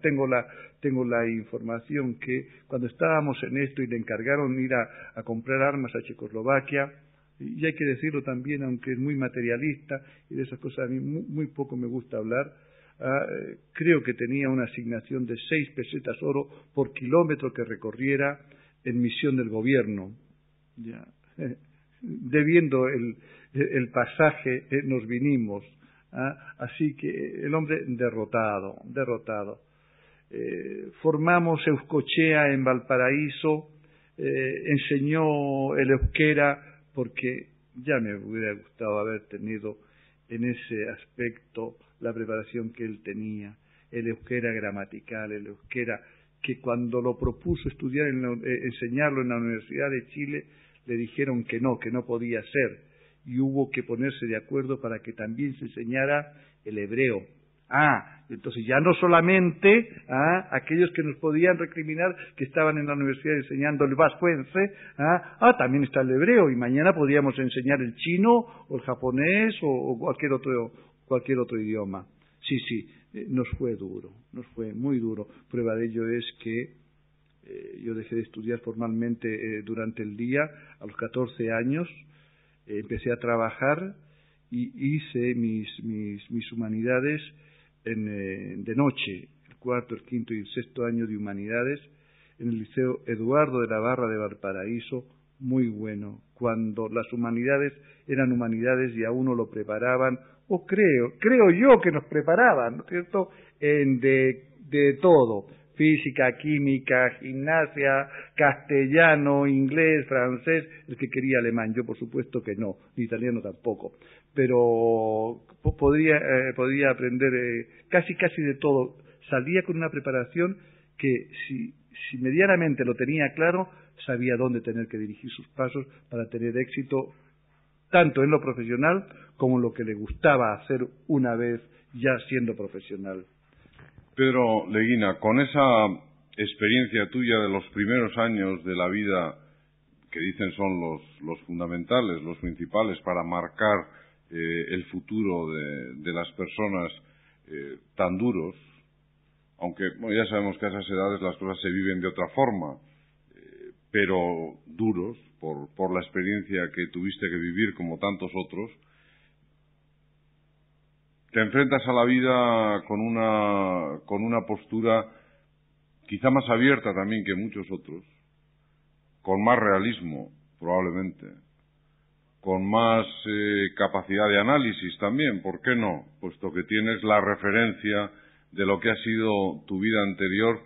tengo la información que cuando estábamos en esto y le encargaron ir a comprar armas a Checoslovaquia, y hay que decirlo también, aunque es muy materialista y de esas cosas a mí muy poco me gusta hablar, creo que tenía una asignación de 6 pesetas oro por kilómetro que recorriera en misión del gobierno. Ya, debiendo el pasaje nos vinimos. Así que el hombre derrotado. Formamos Euskochea en Valparaíso, enseñó el euskera porque ya me hubiera gustado haber tenido en ese aspecto la preparación que él tenía, el euskera gramatical, el euskera que cuando lo propuso enseñarlo en la Universidad de Chile le dijeron que no podía ser, y hubo que ponerse de acuerdo para que también se enseñara el hebreo. Entonces ya no solamente aquellos que nos podían recriminar que estaban en la universidad enseñando el vascuence, también está el hebreo, y mañana podíamos enseñar el chino o el japonés o cualquier otro idioma. Sí, nos fue muy duro. Prueba de ello es que yo dejé de estudiar formalmente durante el día a los 14 años. Empecé a trabajar y hice mis humanidades de noche, el 4., el 5. y el 6. año de humanidades en el Liceo Eduardo de la Barra de Valparaíso, muy bueno, cuando las humanidades eran humanidades y a uno lo preparaban, o creo yo que nos preparaban, ¿no es cierto?, de todo. Física, química, gimnasia, castellano, inglés, francés, el que quería alemán, yo por supuesto que no, ni italiano tampoco, pero podría aprender casi de todo. Salía con una preparación que si medianamente lo tenía claro, sabía dónde tener que dirigir sus pasos para tener éxito, tanto en lo profesional como en lo que le gustaba hacer una vez ya siendo profesional. Pedro Leguina, con esa experiencia tuya de los primeros años de la vida, que dicen son los fundamentales, los principales para marcar el futuro de las personas tan duros, aunque ya sabemos que a esas edades las cosas se viven de otra forma, pero duros por la experiencia que tuviste que vivir como tantos otros, te enfrentas a la vida con una postura quizá más abierta también que muchos otros, con más realismo probablemente, con más capacidad de análisis también, ¿por qué no? Puesto que tienes la referencia de lo que ha sido tu vida anterior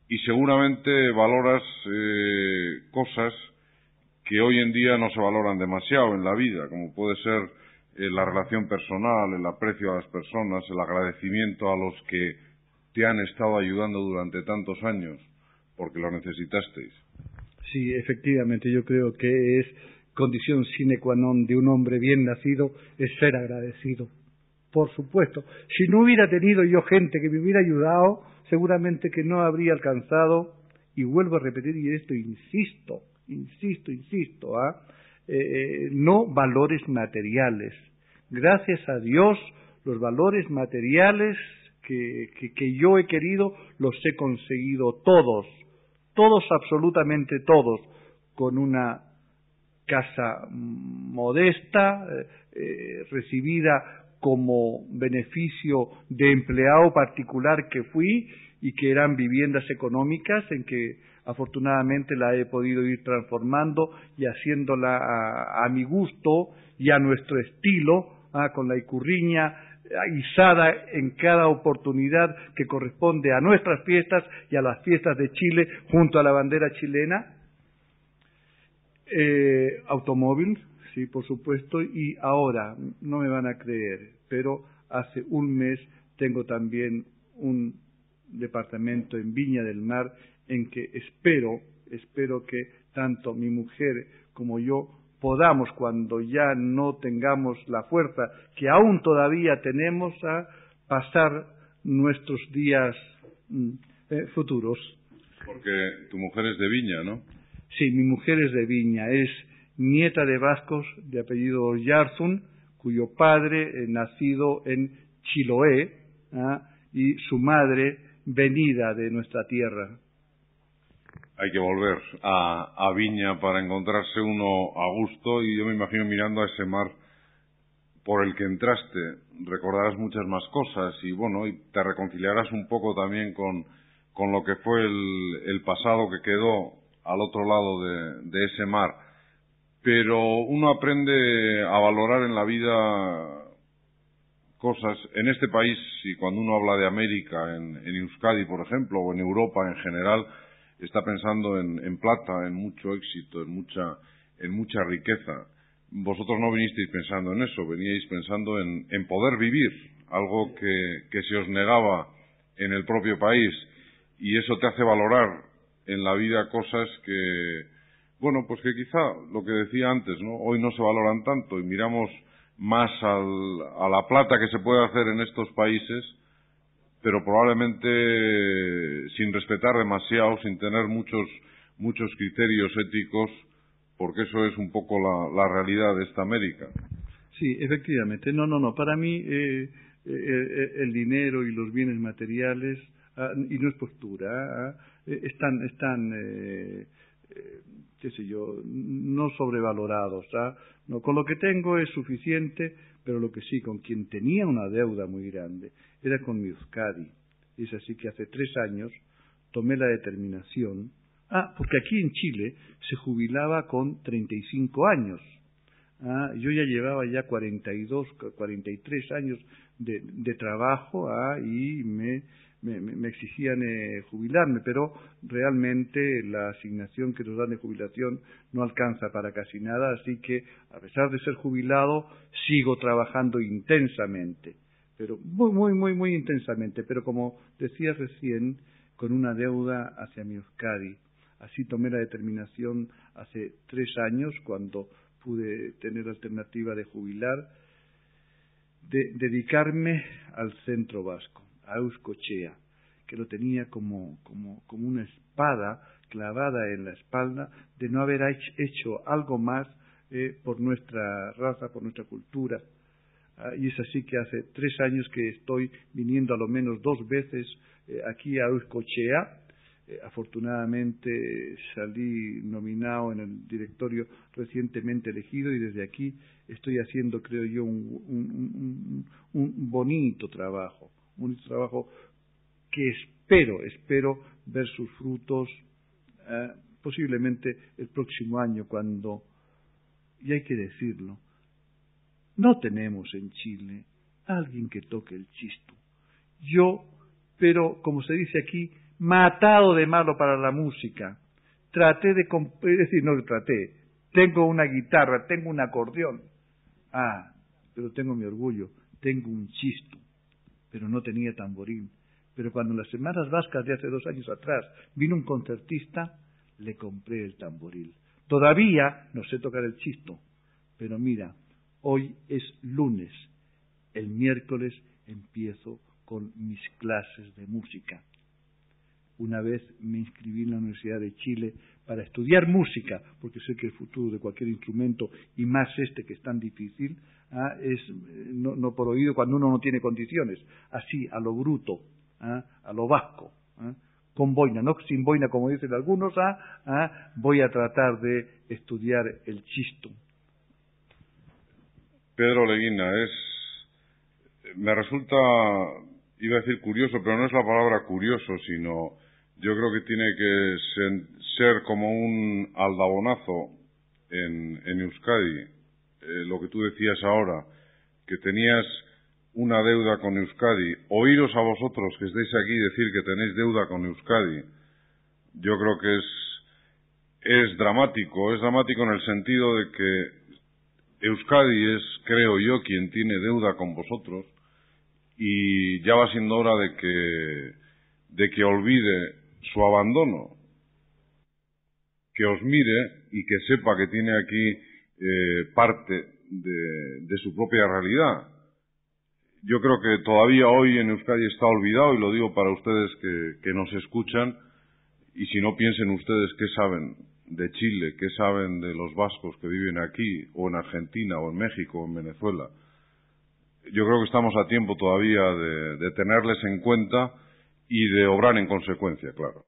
y seguramente valoras cosas que hoy en día no se valoran demasiado en la vida, como puede ser la relación personal, el aprecio a las personas, el agradecimiento a los que te han estado ayudando durante tantos años, porque lo necesitasteis. Sí, efectivamente, yo creo que es condición sine qua non de un hombre bien nacido, es ser agradecido. Por supuesto, si no hubiera tenido yo gente que me hubiera ayudado, seguramente que no habría alcanzado, y vuelvo a repetir, y esto insisto, no valores materiales. Gracias a Dios, los valores materiales que yo he querido los he conseguido todos, absolutamente todos, con una casa modesta, recibida como beneficio de empleado particular que fui, y que eran viviendas económicas en que afortunadamente la he podido ir transformando y haciéndola a mi gusto y a nuestro estilo, con la icurriña izada en cada oportunidad que corresponde a nuestras fiestas y a las fiestas de Chile junto a la bandera chilena. Automóvil, sí, por supuesto, y ahora, no me van a creer, pero hace un mes tengo también un departamento en Viña del Mar en que espero que tanto mi mujer como yo podamos, cuando ya no tengamos la fuerza que aún todavía tenemos, a pasar nuestros días futuros. Porque tu mujer es de Viña, ¿no? Sí, mi mujer es de Viña, es nieta de vascos de apellido Oyarzún, cuyo padre nacido en Chiloé, y su madre venida de nuestra tierra. Hay que volver a Viña para encontrarse uno a gusto, y yo me imagino mirando a ese mar por el que entraste, recordarás muchas más cosas y bueno, y te reconciliarás un poco también con lo que fue el pasado que quedó al otro lado de ese mar. Pero uno aprende a valorar en la vida cosas en este país, y cuando uno habla de América, en Euskadi, por ejemplo, o en Europa en general, está pensando en plata, en mucho éxito, en mucha riqueza. Vosotros no vinisteis pensando en eso, veníais pensando en poder vivir, algo que se os negaba en el propio país, y eso te hace valorar en la vida cosas que, bueno, pues que quizá, lo que decía antes, ¿no? Hoy no se valoran tanto y miramos más a la plata que se puede hacer en estos países, pero probablemente sin respetar demasiado, sin tener muchos criterios éticos, porque eso es un poco la realidad de esta América. Sí, efectivamente. No. Para mí el dinero y los bienes materiales, y no es postura, están qué sé yo, no sobrevalorados. No, con lo que tengo es suficiente, pero lo que sí, con quien tenía una deuda muy grande era con mi Euskadi. Es así que hace 3 años tomé la determinación, porque aquí en Chile se jubilaba con 35 años. Yo ya llevaba ya 42, 43 años de trabajo, y me exigían jubilarme, pero realmente la asignación que nos dan de jubilación no alcanza para casi nada, así que a pesar de ser jubilado sigo trabajando intensamente, pero muy intensamente, pero como decía recién, con una deuda hacia mi Euskadi. Así tomé la determinación hace 3 años, cuando pude tener alternativa de jubilar, de dedicarme al centro vasco, a Euskochea, que lo tenía como una espada clavada en la espalda de no haber hecho algo más por nuestra raza, por nuestra cultura. Y es así que hace 3 años que estoy viniendo a lo menos 2 veces aquí a Euskochea. Afortunadamente salí nominado en el directorio recientemente elegido, y desde aquí estoy haciendo, creo yo, un bonito trabajo que espero ver sus frutos posiblemente el próximo año, cuando, y hay que decirlo, no tenemos en Chile alguien que toque el chistu. Pero como se dice aquí, matado de malo para la música. Tengo una guitarra, tengo un acordeón. Pero tengo mi orgullo, tengo un chistu, pero no tenía tamboril. Pero cuando en las Semanas Vascas de hace 2 años atrás vino un concertista, le compré el tamboril. Todavía no sé tocar el chistu, pero mira, hoy es lunes, el miércoles empiezo con mis clases de música. Una vez me inscribí en la Universidad de Chile para estudiar música, porque sé que el futuro de cualquier instrumento, y más este que es tan difícil, es no por oído cuando uno no tiene condiciones, así, a lo bruto, a lo vasco, con boina, no sin boina como dicen algunos, voy a tratar de estudiar el chistu. Pedro Leguina, me resulta, iba a decir curioso, pero no es la palabra curioso, sino yo creo que tiene que ser como un aldabonazo en Euskadi, lo que tú decías ahora, que tenías una deuda con Euskadi. Oíros a vosotros que estáis aquí decir que tenéis deuda con Euskadi, yo creo que es dramático en el sentido de que Euskadi es, creo yo, quien tiene deuda con vosotros, y ya va siendo hora de que olvide su abandono, que os mire y que sepa que tiene aquí parte de su propia realidad. Yo creo que todavía hoy en Euskadi está olvidado, y lo digo para ustedes que nos escuchan, y si no, piensen ustedes qué saben de Chile, qué saben de los vascos que viven aquí, o en Argentina, o en México, o en Venezuela. Yo creo que estamos a tiempo todavía de tenerles en cuenta y de obrar en consecuencia, claro.